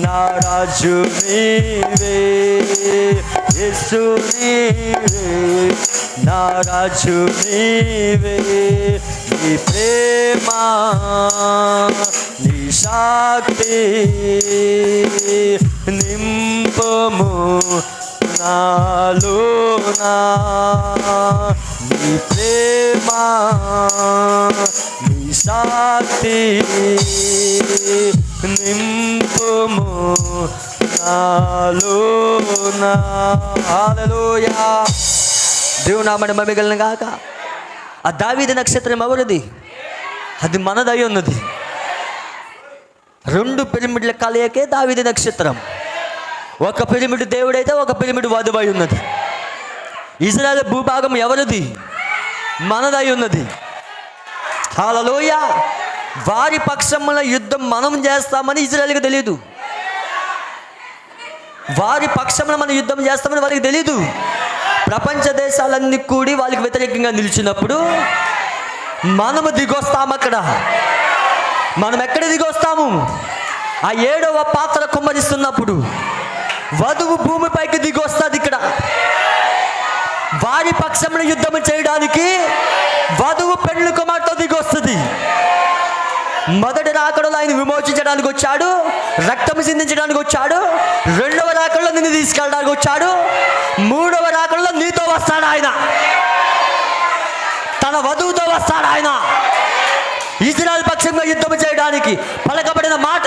నా రాజు నీవే, యేసు నీవే నా రాజు నీవే. నీ ప్రేమ, నీ శక్తి నింపుము నాలోనా. నీ ప్రేమ, నీ శక్తి నింపుము నాలోనా. హల్లెలూయా. దేవుని నామమున మహిమ కలుగును గాక. ఆ దావీదు నక్షత్రం ఎవరిది? అది మనదై ఉన్నది. 2 పిరమిడ్ల కలయికే దావీదు నక్షత్రం. ఒక పిరమిడ్ దేవుడైతే, ఒక పిరమిడ్ వధువై ఉన్నది. ఇజ్రాయెల్ భూభాగం ఎవరిది? మనదై ఉన్నది. హల్లెలూయా. వారి పక్షమున యుద్ధం మనం చేస్తామని ఇజ్రాయెల్కి తెలీదు. వారి పక్షమున మనం యుద్ధం చేస్తామని వారికి తెలీదు. ప్రపంచ దేశాలన్నీ కూడి వాళ్ళకి వ్యతిరేకంగా నిలిచినప్పుడు మనము దిగొస్తాము. అక్కడ మనం ఎక్కడ దిగొస్తాము? ఆ 7వ పాత్ర కుమ్మరిస్తున్నప్పుడు వధువు భూమిపైకి దిగొస్తుంది. ఇక్కడ వారి పక్షమున యుద్ధం చేయడానికి వధువు పెండ్లి కుమార్తె దిగొస్తుంది. మొదటి రాకడలో ఆయన విమోచించడానికి వచ్చాడు, రక్తం సిందించడానికి వచ్చాడు. 2వ రాకడలో నిన్ను తీసుకెళ్ళడానికి వచ్చాడు. 3వ రాకడలో నీతో వస్తాడు ఆయన. తన వధువుతో వస్తాడు ఆయన. ఇజ్రాయెల్ పక్షంగా యుద్ధం చేయడానికి పలకబడిన మాట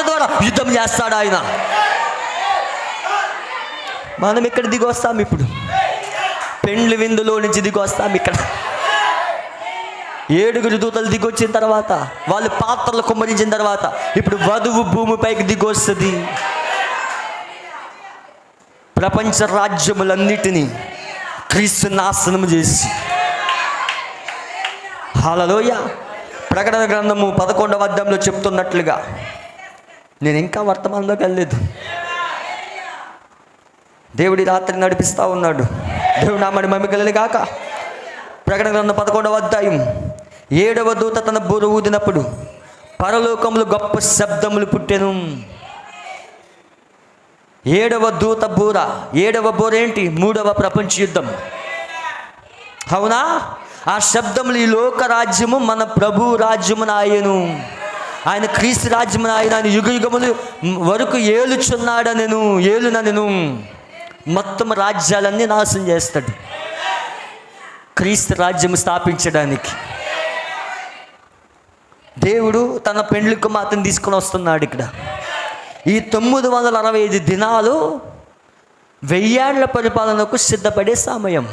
ద్వారా యుద్ధం చేస్తాడు ఆయన. మనం ఇక్కడ దిగి వస్తాం. ఇప్పుడు పెండ్లి విందులో నుంచి దిగి వస్తాం. ఇక్కడ 7 దూతలు దిగొచ్చిన తర్వాత, వాళ్ళు పాత్రలు కుమ్మరించిన తర్వాత, ఇప్పుడు వధువు భూమిపైకి దిగొస్తుంది. ప్రపంచ రాజ్యములన్నిటినీ క్రీస్తు నాశనం చేసి. హల్లెలూయా. ప్రకటన గ్రంథము 11వ అధ్యాయంలో చెప్తున్నట్లుగా, నేను ఇంకా వర్తమానంలోకి వెళ్ళలేదు. దేవుడి రాత్రి నడిపిస్తూ ఉన్నాడు. దేవుడు నామమున మహిమ కలుగును గాక. ప్రకటన గ్రంథం 11వ అధ్యాయం 7వ దూత తన బూర ఊదినప్పుడు పరలోకములు గొప్ప శబ్దములు పుట్టెను. 7వ దూత బూర. 7వ బూర ఏంటి? 3వ ప్రపంచ యుద్ధం. అవునా? ఆ శబ్దములు ఈ లోక రాజ్యము మన ప్రభు రాజ్యమున ఆయను. ఆయన క్రీస్తు రాజ్యమున ఆయన యుగ యుగములు వరకు ఏలునను మొత్తం రాజ్యాలన్నీ నాశనం చేస్తాడు క్రీస్తు రాజ్యం స్థాపించడానికి. దేవుడు తన పెండ్లి కుమార్తెను తీసుకొని వస్తున్నాడు. ఇక్కడ ఈ 965 దినాలు 1000 ఏళ్ల పరిపాలనకు సిద్ధపడే సమయం.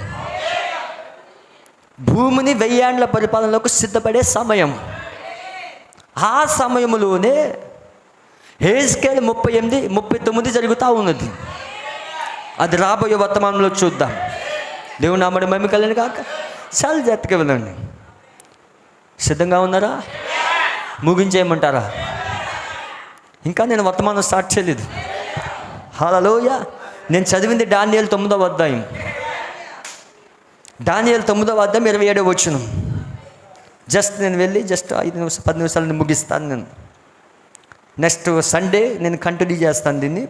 భూమిని 1000 ఏళ్ల పరిపాలనకు సిద్ధపడే సమయం. ఆ సమయంలోనే హెజ్కేలు 38-39 జరుగుతూ ఉన్నది. అది రాబోయే వర్తమానంలో చూద్దాం. దేవుని నామమున మహిమ కలుగును గాక. చాలా జాగ్రత్తగా వెళ్ళండి. సిద్ధంగా ఉన్నారా? ముగించేయమంటారా? ఇంకా నేను వర్తమానం స్టార్ట్ చేయలేదు. హల్లెలూయా. నేను చదివింది దానియేలు 9వ అధ్యాయం. దానియేలు 9వ అధ్యాయం 27వ వచనం. నేను వెళ్ళి 5-10 నిమిషాలు ముగిస్తాను. నేను నెక్స్ట్ సండే నేను కంటిన్యూ చేస్తాను దీన్ని.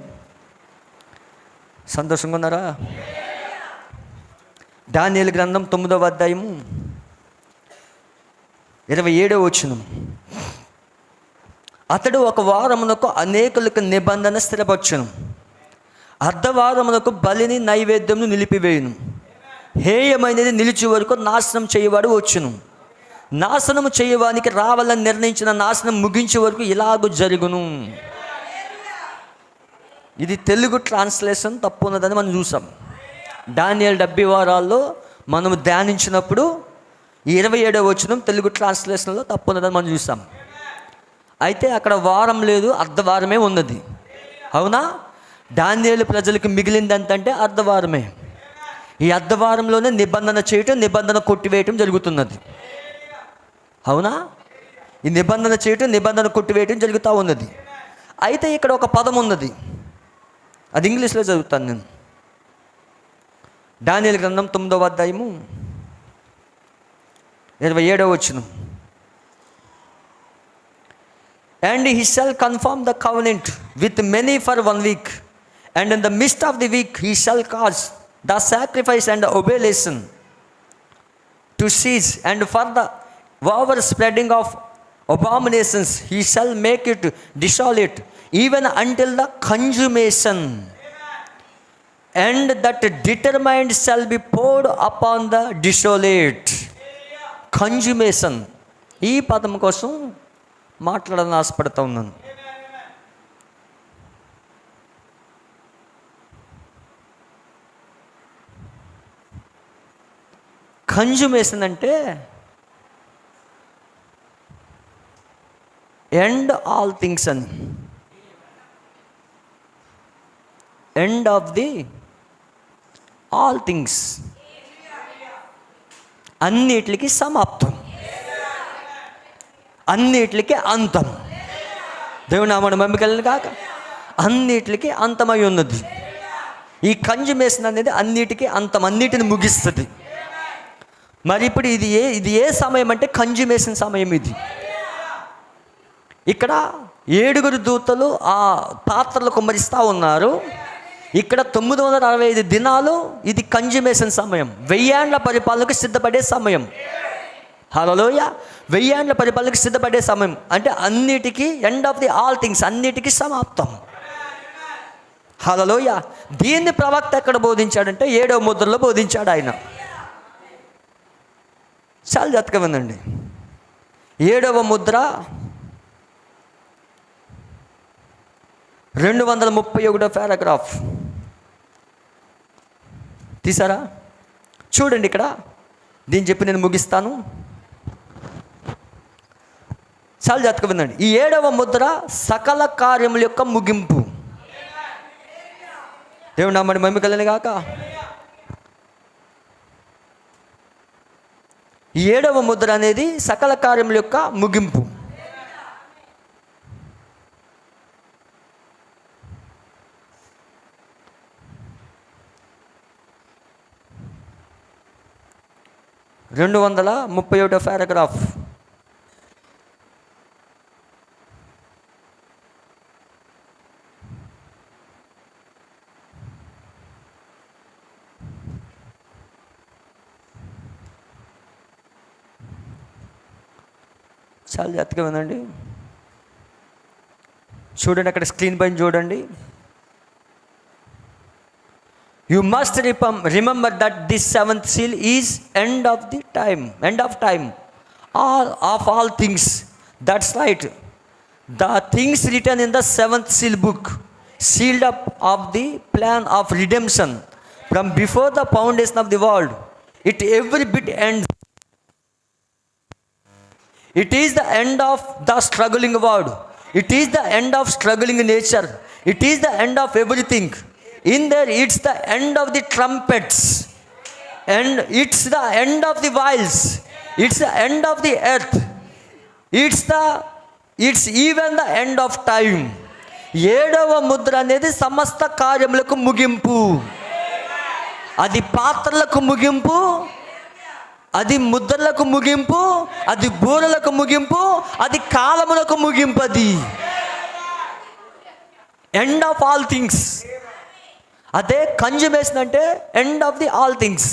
సంతోషంగా ఉన్నారా? దానియేలు గ్రంథం 9వ అధ్యాయము 27వ వచనం. అతడు ఒక వారమునకు అనేకులకు నిబంధన స్థిరపరచును. అర్ధవారమునకు బలిని నైవేద్యమును నిలిపివేయును. హేయమైనది నిలిచి వరకు నాశనం చేయవాడు వచ్చును. నాశనము చేయవానికి రావాలని నిర్ణయించిన నాశనం ముగించే వరకు ఇలాగూ జరుగును. ఇది తెలుగు ట్రాన్స్లేషన్ తప్పు ఉన్నదని మనం చూసాం. దానియేలు 70 వారాల్లో మనము ధ్యానించినప్పుడు 27వ వచనం తెలుగు ట్రాన్స్లేషన్లో తప్పు ఉన్నదని మనం చూసాం. అయితే అక్కడ వారం లేదు, అర్ధవారమే ఉన్నది. అవునా? దానియేలు ప్రజలకు మిగిలింది ఎంతంటే అర్ధవారమే. ఈ అర్ధవారంలోనే నిబంధన చేయటం, నిబంధన కొట్టివేయటం జరుగుతున్నది. అవునా? ఈ నిబంధన చేయటం, నిబంధన కొట్టివేయటం జరుగుతూ ఉన్నది. అయితే ఇక్కడ ఒక పదం ఉన్నది, అది ఇంగ్లీష్లో చదువుతాను నేను. దానియేలు గ్రంథం 9వ అధ్యాయము 27వ వచనం. And he shall confirm the covenant with many for 1 week, and in the midst of the week he shall cause the sacrifice and the oblation to cease, and for the overspreading of abominations he shall make it desolate, even until the consummation, and that determined shall be poured upon the desolate. Consummation. ఈ పదం కోసం మాట్లాడాలని ఆశపడుతూ ఉన్నాను. కన్జ్యూమేషన్ అంటే ఎండ్ ఆల్ థింగ్స్ అని, end of the all things, అన్నిటికి సమాప్తం, అన్నిటికి అంతం. దేవుని నామమున మహిమ కలుగును గాక. అన్నిటికి అంతమై ఉన్నది. ఈ కన్జ్యూమేషన్ అనేది అన్నిటికీ అంతం, అన్నిటిని ముగిస్తుంది. మరి ఇప్పుడు ఇది ఏ సమయం అంటే కన్జ్యూమేషన్ సమయం. ఇది ఇక్కడ 7 దూతలు ఆ పాత్రలు కుమ్మరిస్తూ ఉన్నారు. ఇక్కడ 965 దినాలు ఇది కన్జ్యూమేషన్ సమయం, 1000 ఏళ్ల పరిపాలనకు సిద్ధపడే సమయం. హల్లెలూయా. 1000 ఏళ్ల పరిపాలనకు సిద్ధపడే సమయం అంటే అన్నిటికీ end of the all things, అన్నిటికీ సమాప్తం. హల్లెలూయా. దీన్ని ప్రవక్త ఎక్కడ బోధించాడంటే 7వ ముద్రలో బోధించాడు ఆయన. చాలా జాగ్రత్తగా వినండి. 7వ ముద్ర 231వ పారాగ్రాఫ్ తీసారా? చూడండి ఇక్కడ. దీన్ని చెప్పి నేను ముగిస్తాను. చాలా జాగ్రత్తగా వినండి. ఈ 7వ ముద్ర సకల కార్యముల యొక్క ముగింపు. దేవుని నామమున మహిమ కలుగును గాక. ఈ 7వ ముద్ర అనేది సకల కార్యముల యొక్క ముగింపు. (231వ పారాగ్రాఫ్). చాలా జాగ్రత్తగా వినండి. చూడండి, అక్కడ స్క్రీన్ పైన చూడండి. You must remember that this seventh seal is end of time of all things. That's right. The things return in the seventh seal book sealed up of the plan of redemption from before the foundation of the world. It every bit ends. It is the end of the struggling world. It is the end of struggling nature. It is the end of everything. In there, it's the end of the trumpets, and it's the end of the vials. It's the end of the earth. It's even the end of time. 7వ ముద్ర అనేది సమస్త కార్యములకు ముగింపు. అది పాత్రలకు ముగింపు, అది ముద్రలకు ముగింపు, అది బూరలకు ముగింపు, అది కాలములకు ముగింపు. అది ఎండ్ ఆఫ్ ఆల్ థింగ్స్. అదే కన్జ్యూమేషన్ అంటే end of the all things.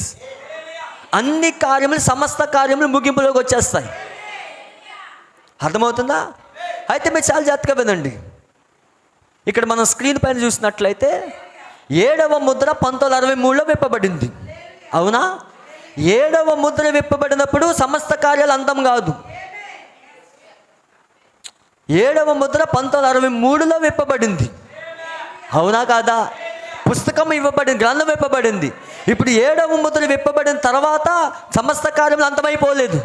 అన్ని కార్యములు, సమస్త కార్యములు ముగింపులోకి వచ్చేస్తాయి. అర్థమవుతుందా? అయితే మీరు చాలా జాగ్రత్తగా వినండి. ఇక్కడ మనం స్క్రీన్ పైన చూసినట్లయితే 7వ ముద్ర 1963లో విప్పబడింది. అవునా? 7వ ముద్ర విప్పబడినప్పుడు సమస్త కార్యాలు అంతం కాదు. 7వ ముద్ర 1963లో విప్పబడింది. అవునా కాదా? పుస్తకం ఇవ్వబడింది, గ్రంథం విప్పబడింది. ఇప్పుడు 7వ ముద్ర విప్పబడిన తర్వాత సమస్త కార్యములు అంతమైపోలేదు.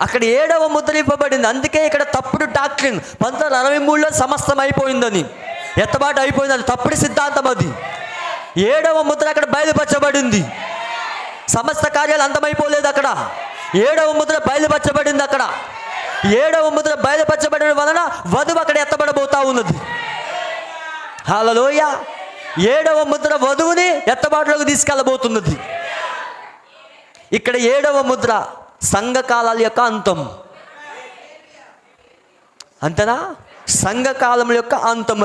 అక్కడ 7వ ముద్ర ఇవ్వబడింది. అందుకే ఇక్కడ తప్పుడు డాక్ట్రిన్ 1963లో సమస్తం అయిపోయిందని, ఎత్తబాటు అయిపోయిందని తప్పుడు సిద్ధాంతం. అది 7వ ముద్ర అక్కడ బయలుపరచబడింది. సమస్త కార్యాలు అంతమైపోలేదు. అక్కడ 7వ ముద్ర బయలుపరచబడింది. అక్కడ 7వ ముద్ర బయలుపరచబడిన వలన వధువు అక్కడ ఎత్తబడబోతా ఉన్నది. హల్లెలూయా. 7వ ముద్ర వధువుని ఎత్తబాటులోకి తీసుకెళ్ళబోతున్నది. ఇక్కడ 7వ ముద్ర సంఘకాలాల యొక్క అంతం. అంతేనా? సంఘకాలం యొక్క అంతం.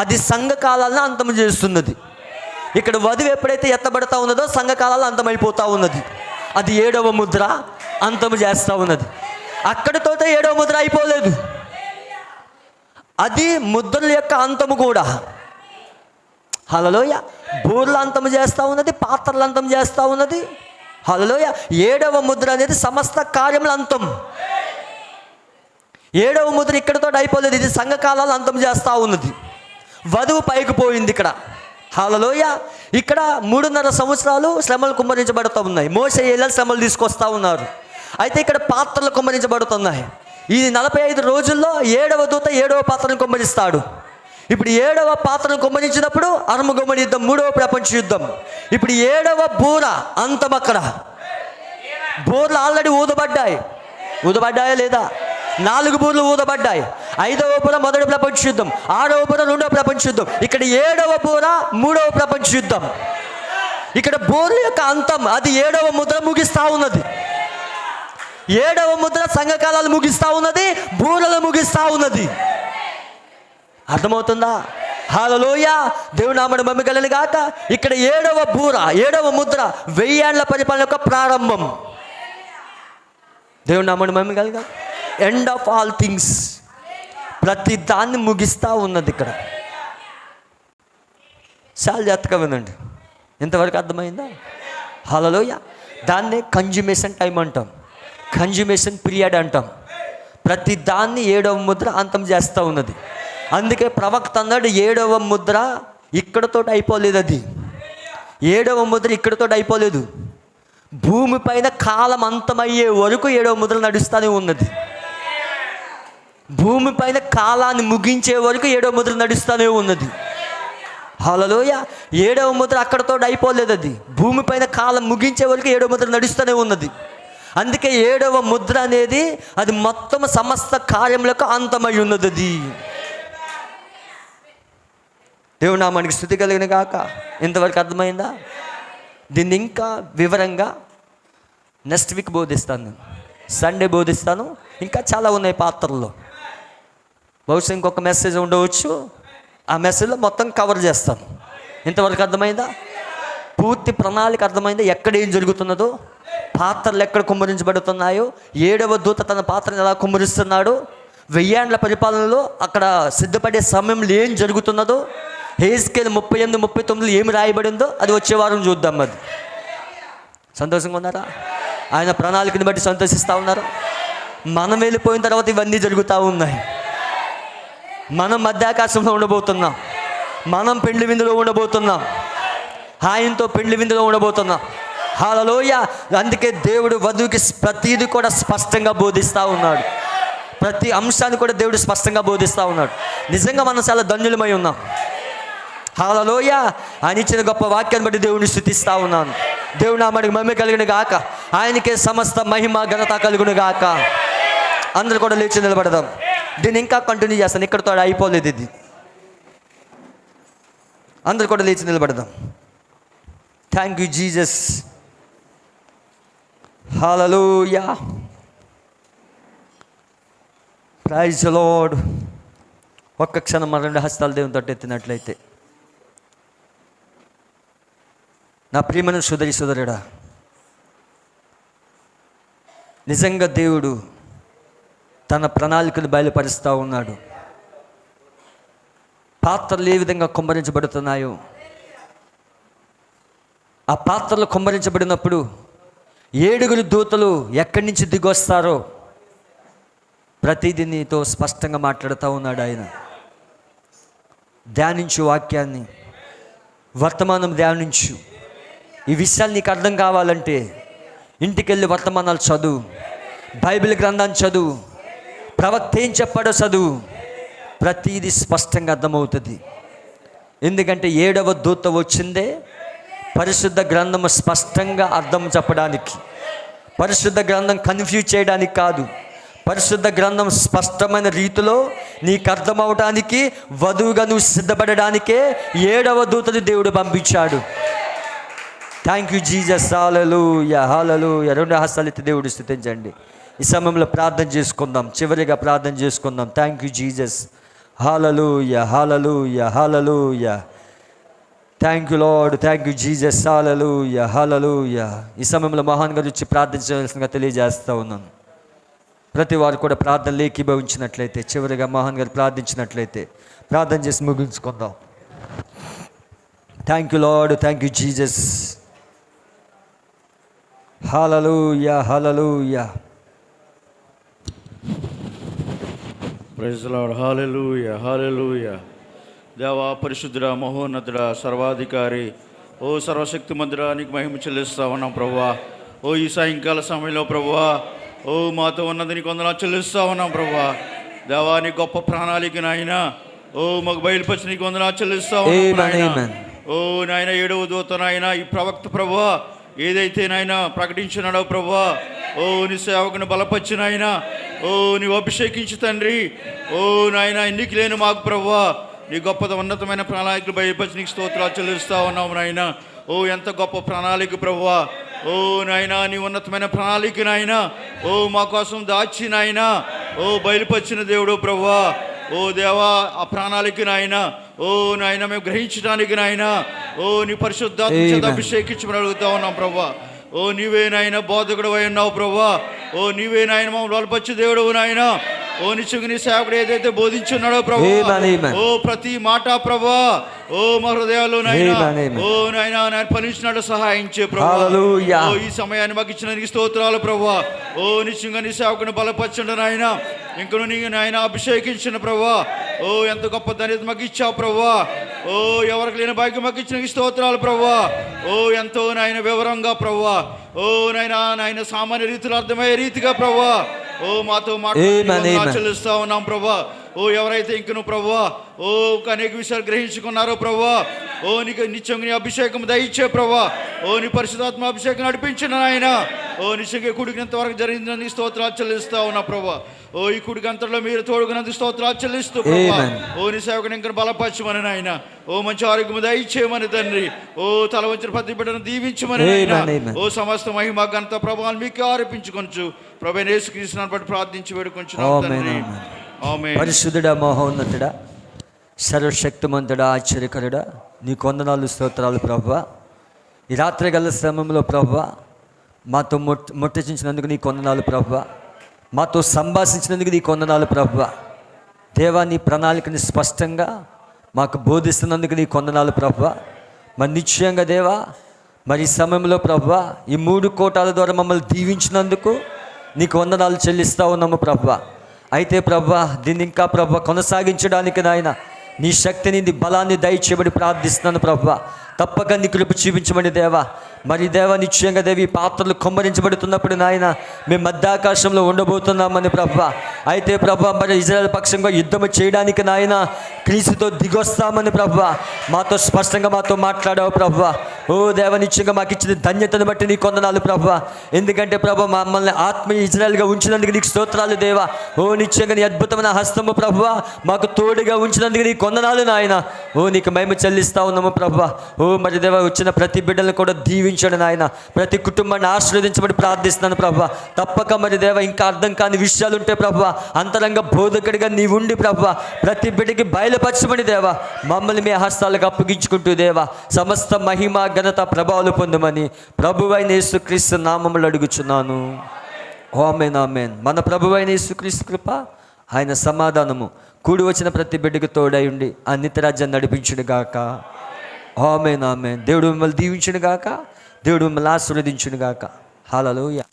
అది సంఘకాలాలను అంతం చేస్తున్నది. ఇక్కడ వధువు ఎప్పుడైతే ఎత్తబడతా ఉన్నదో సంఘకాలాలు అంతమైపోతూ ఉన్నది. అది 7వ ముద్ర అంతము చేస్తూ ఉన్నది. అక్కడితో 7వ ముద్ర అయిపోలేదు. అది ముద్రల యొక్క అంతము కూడా. హల్లెలూయా. బూర్ల అంతము చేస్తూ ఉన్నది, పాత్రలు అంతం చేస్తూ ఉన్నది. హల్లెలూయా. 7వ ముద్ర అనేది సమస్త కార్యముల అంతం. 7వ ముద్ర ఇక్కడితో అయిపోలేదు. ఇది సంఘకాలాలు అంతం చేస్తూ ఉన్నది. వధువు పైకి పోయింది ఇక్కడ. హల్లెలూయా. ఇక్కడ 3.5 సంవత్సరాలు శ్రమలు కుమ్మరించబడుతూ ఉన్నాయి. మోషే ఏలియా శ్రమలు తీసుకొస్తూ ఉన్నారు. అయితే ఇక్కడ పాత్రలు కుమ్మరించబడుతున్నాయి. ఈ 45 రోజుల్లో 7వ దూత 7వ పాత్రను కుమ్మరిస్తాడు. ఇప్పుడు 7వ పాత్రను కుమ్మరించినప్పుడు అర్మగొమని యుద్ధం, 3వ ప్రపంచ యుద్ధం. ఇప్పుడు 7వ బూర అంతం. అక్కడ బూర్లు ఆల్రెడీ ఊదబడ్డాయా లేదా? 4 బూర్లు ఊదబడ్డాయి. 5వ బూర మొదటి ప్రపంచ యుద్ధం, 6వ బూర 2వ ప్రపంచ యుద్ధం. ఇక్కడ 7వ బూర 3వ ప్రపంచ యుద్ధం. ఇక్కడ బూర్ల యొక్క అంతం. అది 7వ ముద్ర ముగిస్తూ ఉన్నది. 7వ ముద్ర సంఘకాలాలు ముగిస్తూ ఉన్నది, బూరలు ముగిస్తూ ఉన్నది. అర్థమవుతుందా? హల్లెలూయా. దేవుని నామమున మహిమ కలుగును గాక. ఇక్కడ 7వ బూర, 7వ ముద్ర 1000 ఏళ్ల పరిపాలన యొక్క ప్రారంభం. దేవుని నామమున మహిమ కలుగును గాక. End of all things. ప్రతి దాన్ని ముగిస్తూ ఉన్నది ఇక్కడ. చాలా జాగ్రత్తగా వినండి. ఇంతవరకు అర్థమైందా? హల్లెలూయా. దాన్నే కన్జ్యూమేషన్ టైం అంటాం, కన్జ్యూమేషన్ పీరియడ్ అంటాం. ప్రతి దాన్ని 7వ ముద్ర అంతం చేస్తూ ఉన్నది. అందుకే ప్రవక్త అన్నాడు 7వ ముద్ర ఇక్కడతో అయిపోలేదు. అది 7వ ముద్ర ఇక్కడతో అయిపోలేదు. భూమి పైన కాలం అంతమయ్యే వరకు 7వ ముద్ర నడుస్తూనే ఉన్నది. భూమి పైన కాలాన్ని ముగించే వరకు 7వ ముద్ర నడుస్తూనే ఉన్నది. హల్లెలూయా. 7వ ముద్ర అక్కడతో అయిపోలేదు. అది భూమి పైన కాలం ముగించే వరకు 7వ ముద్ర నడుస్తూనే ఉన్నది. అందుకే 7వ ముద్ర అనేది అది మొత్తం సమస్త కార్యములకు అంతమై ఉన్నది. అది దేవుని నామానికి స్తుతి కలుగును గాక. ఇంతవరకు అర్థమైందా? దీన్ని ఇంకా వివరంగా నెక్స్ట్ వీక్ బోధిస్తాను. సండే బోధిస్తాను. ఇంకా చాలా ఉన్నాయి పాత్రల్లో. బహుశా ఇంకొక మెసేజ్ ఉండవచ్చు. ఆ మెసేజ్లో మొత్తం కవర్ చేస్తాను. ఇంతవరకు అర్థమైందా? పూర్తి ప్రణాళిక అర్థమైందా? ఎక్కడ ఏం జరుగుతున్నదో పాత్రలు ఎక్కడ కుమ్మరించబడుతున్నాయో 7వ దూత తన పాత్రను ఎలా కుమ్మరిస్తున్నాడు, 1000 ఏండ్ల పరిపాలనలో అక్కడ సిద్ధపడే సమయంలో ఏం జరుగుతున్నదో, హెస్కేలు 38, 39 ఏమి రాయబడిందో అది వచ్చే వారం చూద్దాం. అది సంతోషంగా ఉన్నారా? ఆయన ప్రణాళికని బట్టి సంతోషిస్తూ ఉన్నారు. మనం వెళ్ళిపోయిన తర్వాత ఇవన్నీ జరుగుతూ ఉన్నాయి. మనం మధ్యాకాశంలో ఉండబోతున్నాం, మనం పెండ్లి విందులో ఉండబోతున్నాం, ఆయనతో పెండ్లి విందులో ఉండబోతున్నాం. హల్లెలూయా. అందుకే దేవుడు వధువుకి ప్రతిదీ కూడా స్పష్టంగా బోధిస్తూ ఉన్నాడు. ప్రతి అంశాన్ని కూడా దేవుడు స్పష్టంగా బోధిస్తూ ఉన్నాడు. నిజంగా మనం చాలా ధన్యులమై ఉన్నాం. హల్లెలూయా. ఆయన ఇచ్చిన గొప్ప వాక్యాన్ని బట్టి దేవుడిని స్తుతిస్తూ ఉన్నాను. దేవుడు నామానికి మహిమ కలుగును గాక. ఆయనకే సమస్త మహిమ ఘనత కలుగును గాక. అందరూ కూడా లేచి నిలబడదాం. దీన్ని ఇంకా కంటిన్యూ చేస్తాను, ఇక్కడితో అయిపోలేదు ఇది. అందరూ కూడా లేచి నిలబడదాం. Thank you Jesus. Hallelujah. Praise the Lord. ఒక్క క్షణం మన 2 హస్తాలు దేవుని తట్టు ఎత్తినట్లయితే, నా ప్రియమైన సోదరి సోదరుడా, నిజంగా దేవుడు తన ప్రణాళికను బయలుపరుస్తూ ఉన్నాడు. పాత్రలు ఏ విధంగా కుమ్మరించబడుతున్నాయో, ఆ పాత్రలు కుమ్మరించబడినప్పుడు 7 దూతలు ఎక్కడి నుంచి దిగొస్తారో ప్రతిదీ నీతో స్పష్టంగా మాట్లాడుతూ ఉన్నాడు ఆయన. ధ్యానించు వాక్యాన్ని, వర్తమానం ధ్యానించు. ఈ విషయాలు నీకు అర్థం కావాలంటే ఇంటికెళ్ళి వర్తమానాలు చదువు, బైబిల్ గ్రంథాన్ని చదువు, ప్రవక్త ఏం చెప్పాడో చదువు. ప్రతిదీ స్పష్టంగా అర్థమవుతుంది. ఎందుకంటే 7వ దూత వచ్చిందే పరిశుద్ధ గ్రంథము స్పష్టంగా అర్థం చెప్పడానికి, పరిశుద్ధ గ్రంథం కన్ఫ్యూజ్ చేయడానికి కాదు. పరిశుద్ధ గ్రంథం స్పష్టమైన రీతిలో నీకు అర్థమవటానికి, వధువుగా నువ్వు సిద్ధపడడానికే 7వ దూతని దేవుడు పంపించాడు. Thank you Jesus. Hallelujah, hallelujah. 2 హస్తాలు ఎత్తి దేవుడు స్తుతించండి. ఈ సమయంలో ప్రార్థన చేసుకుందాం, చివరిగా ప్రార్థన చేసుకుందాం. Thank you Jesus. Hallelujah, hallelujah, hallelujah. Thank you Lord, thank you Jesus. Hallelujah, hallelujah. ఈ సమయంలో మోహన్ గారు వచ్చి ప్రార్థించవలసిందిగా తెలియజేస్తూ ఉన్నాను. ప్రతి వారు కూడా ప్రార్థన ఏకీభవించినట్లయితే, చివరిగా మోహన్ గారు ప్రార్థించినట్లయితే ప్రార్థన చేసి ముగించుకుందాం. Thank you Lord, thank you Jesus. Hallelujah, hallelujah. Praise the Lord. Hallelujah, hallelujah. దేవా, పరిశుద్ధుడా, మహోన్నతుడా, సర్వాధికారి, ఓ సర్వశక్తిమంతుడా, నీకు మహిమ చెల్లిస్తా ఉన్నాం ప్రభువా. ఓ ఈ సాయంకాల సమయంలో ప్రభువా, ఓ మాతో ఉన్నది నీకు వందనాలు చెల్లిస్తా ఉన్నాం ప్రభువా. దేవా, నీ గొప్ప ప్రణాళిక నాయన, ఓ మాకు బయలుపరిచి నీకు వందనాలు చెల్లిస్తా ఉన్నాం. ఓ నాయన 7వ దూత నాయన, ఈ ప్రవక్త ప్రభువా ఏదైతే నాయన ప్రకటించినాడో ప్రభువా, ఓ నీ సేవకుని బలపరిచి నాయన, ఓ నీవు అభిషేకించు తండ్రి. ఓ నాయన, ఎన్నిక లేని మాకు ప్రభువా నీ గొప్ప ఉన్నతమైన ప్రణాళికలు బయలుపరిచి నీకు స్తోత్రాలు చెల్లిస్తా ఉన్నాము నాయన. ఓ ఎంత గొప్ప ప్రణాళిక ప్రభువా. ఓ నాయన, నీ ఉన్నతమైన ప్రణాళిక నాయన, ఓ మా కోసం దాచి నాయన, ఓ బయలుపరిచిన దేవుడు ప్రభువా. ఓ దేవా, ఆ ప్రణాళిక నాయన, ఓ నాయన మేము గ్రహించడానికి నాయన, ఓ నీ పరిశుద్ధాత్మ చేత అభిషేకించమని అడుగుతా ఉన్నాం ప్రభువా. ఓ నీవే నాయన బోధకుడు అయి ఉన్నావు ప్రభువా. ఓ నీవే నాయన మమ్మల్ని బలపరిచే దేవుడు నాయన. ఓ నిశ్చయంగా నీ సేవకుడు ఏదైతే బోధించున్నాడో ప్రభువా, ఓ ప్రతి మాట ప్రభువా, ఓ మా హృదయాల్లో నాయన, ఓ నాయన నేను ఫలించినట్టు సహాయం చే ప్రభువా. ఓ ఈ సమయాన్ని మాకు ఇచ్చిన నీకు స్తోత్రాలు ప్రభువా. ఓ నిశ్చయంగా నీ సేవకుని బలపరచండి నాయన. ఇంకను నీ నాయన అభిషేకించిన ప్రభువా. ఓ ఎంత గొప్ప ధన్యత మాకు ఇచ్చావు ప్రభువా. ఓ ఎవరికి లేని భాగ్యం మాకు ఇచ్చిన స్తోత్రాలు ప్రభువా. ఓ ఎంతో నాయన వివరంగా ప్రభువా. ఓ నాయన సామాన్య రీతిలో అర్థమయ్యే రీతిగా ప్రభువా ఓ మాతో మాట్లాడి చెల్లిస్తా ఉన్నాం ప్రభువా. ఓ ఎవరైతే ఇంకను ప్రభువా ఓ అనేక విషయాలు గ్రహించుకున్నారో ప్రభువా, ఓ నీకు నిత్యంగా నీ అభిషేకం దయచే ప్రభువా. ఓ నీ పరిశుద్ధాత్మ అభిషేకం నడిపించిన ఆయన. ఓ నిశ్చయంగా కుడికినంత వరకు జరిగినందుకు స్తోత్రాలు చెల్లిస్తా ఉన్నా ప్రభువా. ఓ ఈ కుడికంతలో మీరు తోడుకున్నందుకు స్తోత్రాలు చెల్లిస్తూ ప్రభువా. ఓ నీ సేవకుని ఇంకా బలపరచమని నాయన. ఓ మంచి ఆరోగ్యం దయచేయమని తండ్రి. ఓ తల వంచిన ప్రతి బిడ్డను దీవించమని నాయన. ఓ సమస్త మహిమ ఘనత ప్రభావాలు మీకు ఆరోపించుకొంచు ప్రభువైన యేసుక్రీస్తుని బట్టి ప్రార్థించి వేడుకొంచున్నాం తండ్రి. ఆమేన్. పరిశుద్ధుడా, మహోన్నతుడా, సర్వశక్తిమంతుడా, ఆశ్చర్యకరుడా, నీకు వందనాలు స్తోత్రాలు ప్రభువా. ఈ రాత్రి గల శ్రమంలో ప్రభువా మాతో ముట్టచించినందుకు నీ కొందనాలు ప్రభువా. మాతో సంభాషించినందుకు నీ కొందనాలు ప్రభువా. దేవా, నీ ప్రణాళికని స్పష్టంగా మాకు బోధిస్తున్నందుకు నీ కొందనాలు ప్రభువా. మరి నిశ్చయంగా దేవా, మరి ఈ సమయంలో ప్రభువా, ఈ 3 కోటాల ద్వారా మమ్మల్ని దీవించినందుకు నీకు వందనాలు చెల్లిస్తూ ఉన్నాము ప్రభువా. అయితే ప్రభువా, దీన్ని ఇంకా ప్రభువా కొనసాగించడానికి నాయన నీ శక్తిని, నీ బలాన్ని దయచేయబడి ప్రార్థిస్తున్నాను ప్రభువా. తప్పక నీ కృప చూపించమని దేవా. మరి దేవా, నిశ్చయంగా దేవి ఈ పాత్రలు కొమ్మరించబడుతున్నప్పుడు నాయన మేము మధ్యాకాశంలో ఉండబోతున్నామని ప్రభువా. అయితే ప్రభువా, మరి ఇజ్రాయెల్ పక్షంగా యుద్ధము చేయడానికి నాయన క్రీస్తుతో దిగొస్తామని ప్రభువా మాతో స్పష్టంగా మాతో మాట్లాడావు ప్రభువా. ఓ దేవ, నిశ్చయంగా మాకు ఇచ్చిన ధన్యతను బట్టి నీ కొందనాలు ప్రభువా. ఎందుకంటే ప్రభువా, మమ్మల్ని ఆత్మీయ ఇజ్రాయెల్గా ఉంచినందుకు నీకు స్తోత్రాలు దేవా. ఓ నిశ్చయంగా నీ అద్భుతమైన హస్తము ప్రభువా మాకు తోడుగా ఉంచినందుకు నీ కొందనాలు నాయన. ఓ నీకు మేము చెల్లిస్తా ఉన్నాము ప్రభువా. ఓ మరి దేవ, వచ్చిన ప్రతి బిడ్డలను కూడా దీవించండి నాయన. ప్రతి కుటుంబాన్ని ఆశీర్వదించబడి ప్రార్థిస్తున్నాను ప్రభువా. తప్పక మరి దేవ, ఇంకా అర్థం కాని విషయాలు ఉంటే ప్రభువా, అంతరంగ బోధకుడిగా నీ ఉండి ప్రభువా ప్రతి బిడ్డకి బయలుపరచమని దేవా మమ్మల్ని మీ హస్తాలకు అప్పగించుకుంటూ దేవా సమస్త మహిమ ఘనత ప్రభావాలు పొందమని ప్రభువైన యేసుక్రీస్తు నామములో అడుగుచున్నాను. ఆమేన్, ఆమేన్. మన ప్రభువైన యేసుక్రీస్తు కృప, ఆయన సమాధానము కూడి వచ్చిన ప్రతి బిడ్డకు తోడై ఉండి ఆ నిత్యరాజ్యాన్ని నడిపించును గాక. ఆమేన్, ఆమేన్. దేవుడు మిమ్మల్ని దీవించును గాక. దేవుడు మిమ్మల్ని ఆశీర్వదించును గాక. హల్లెలూయా.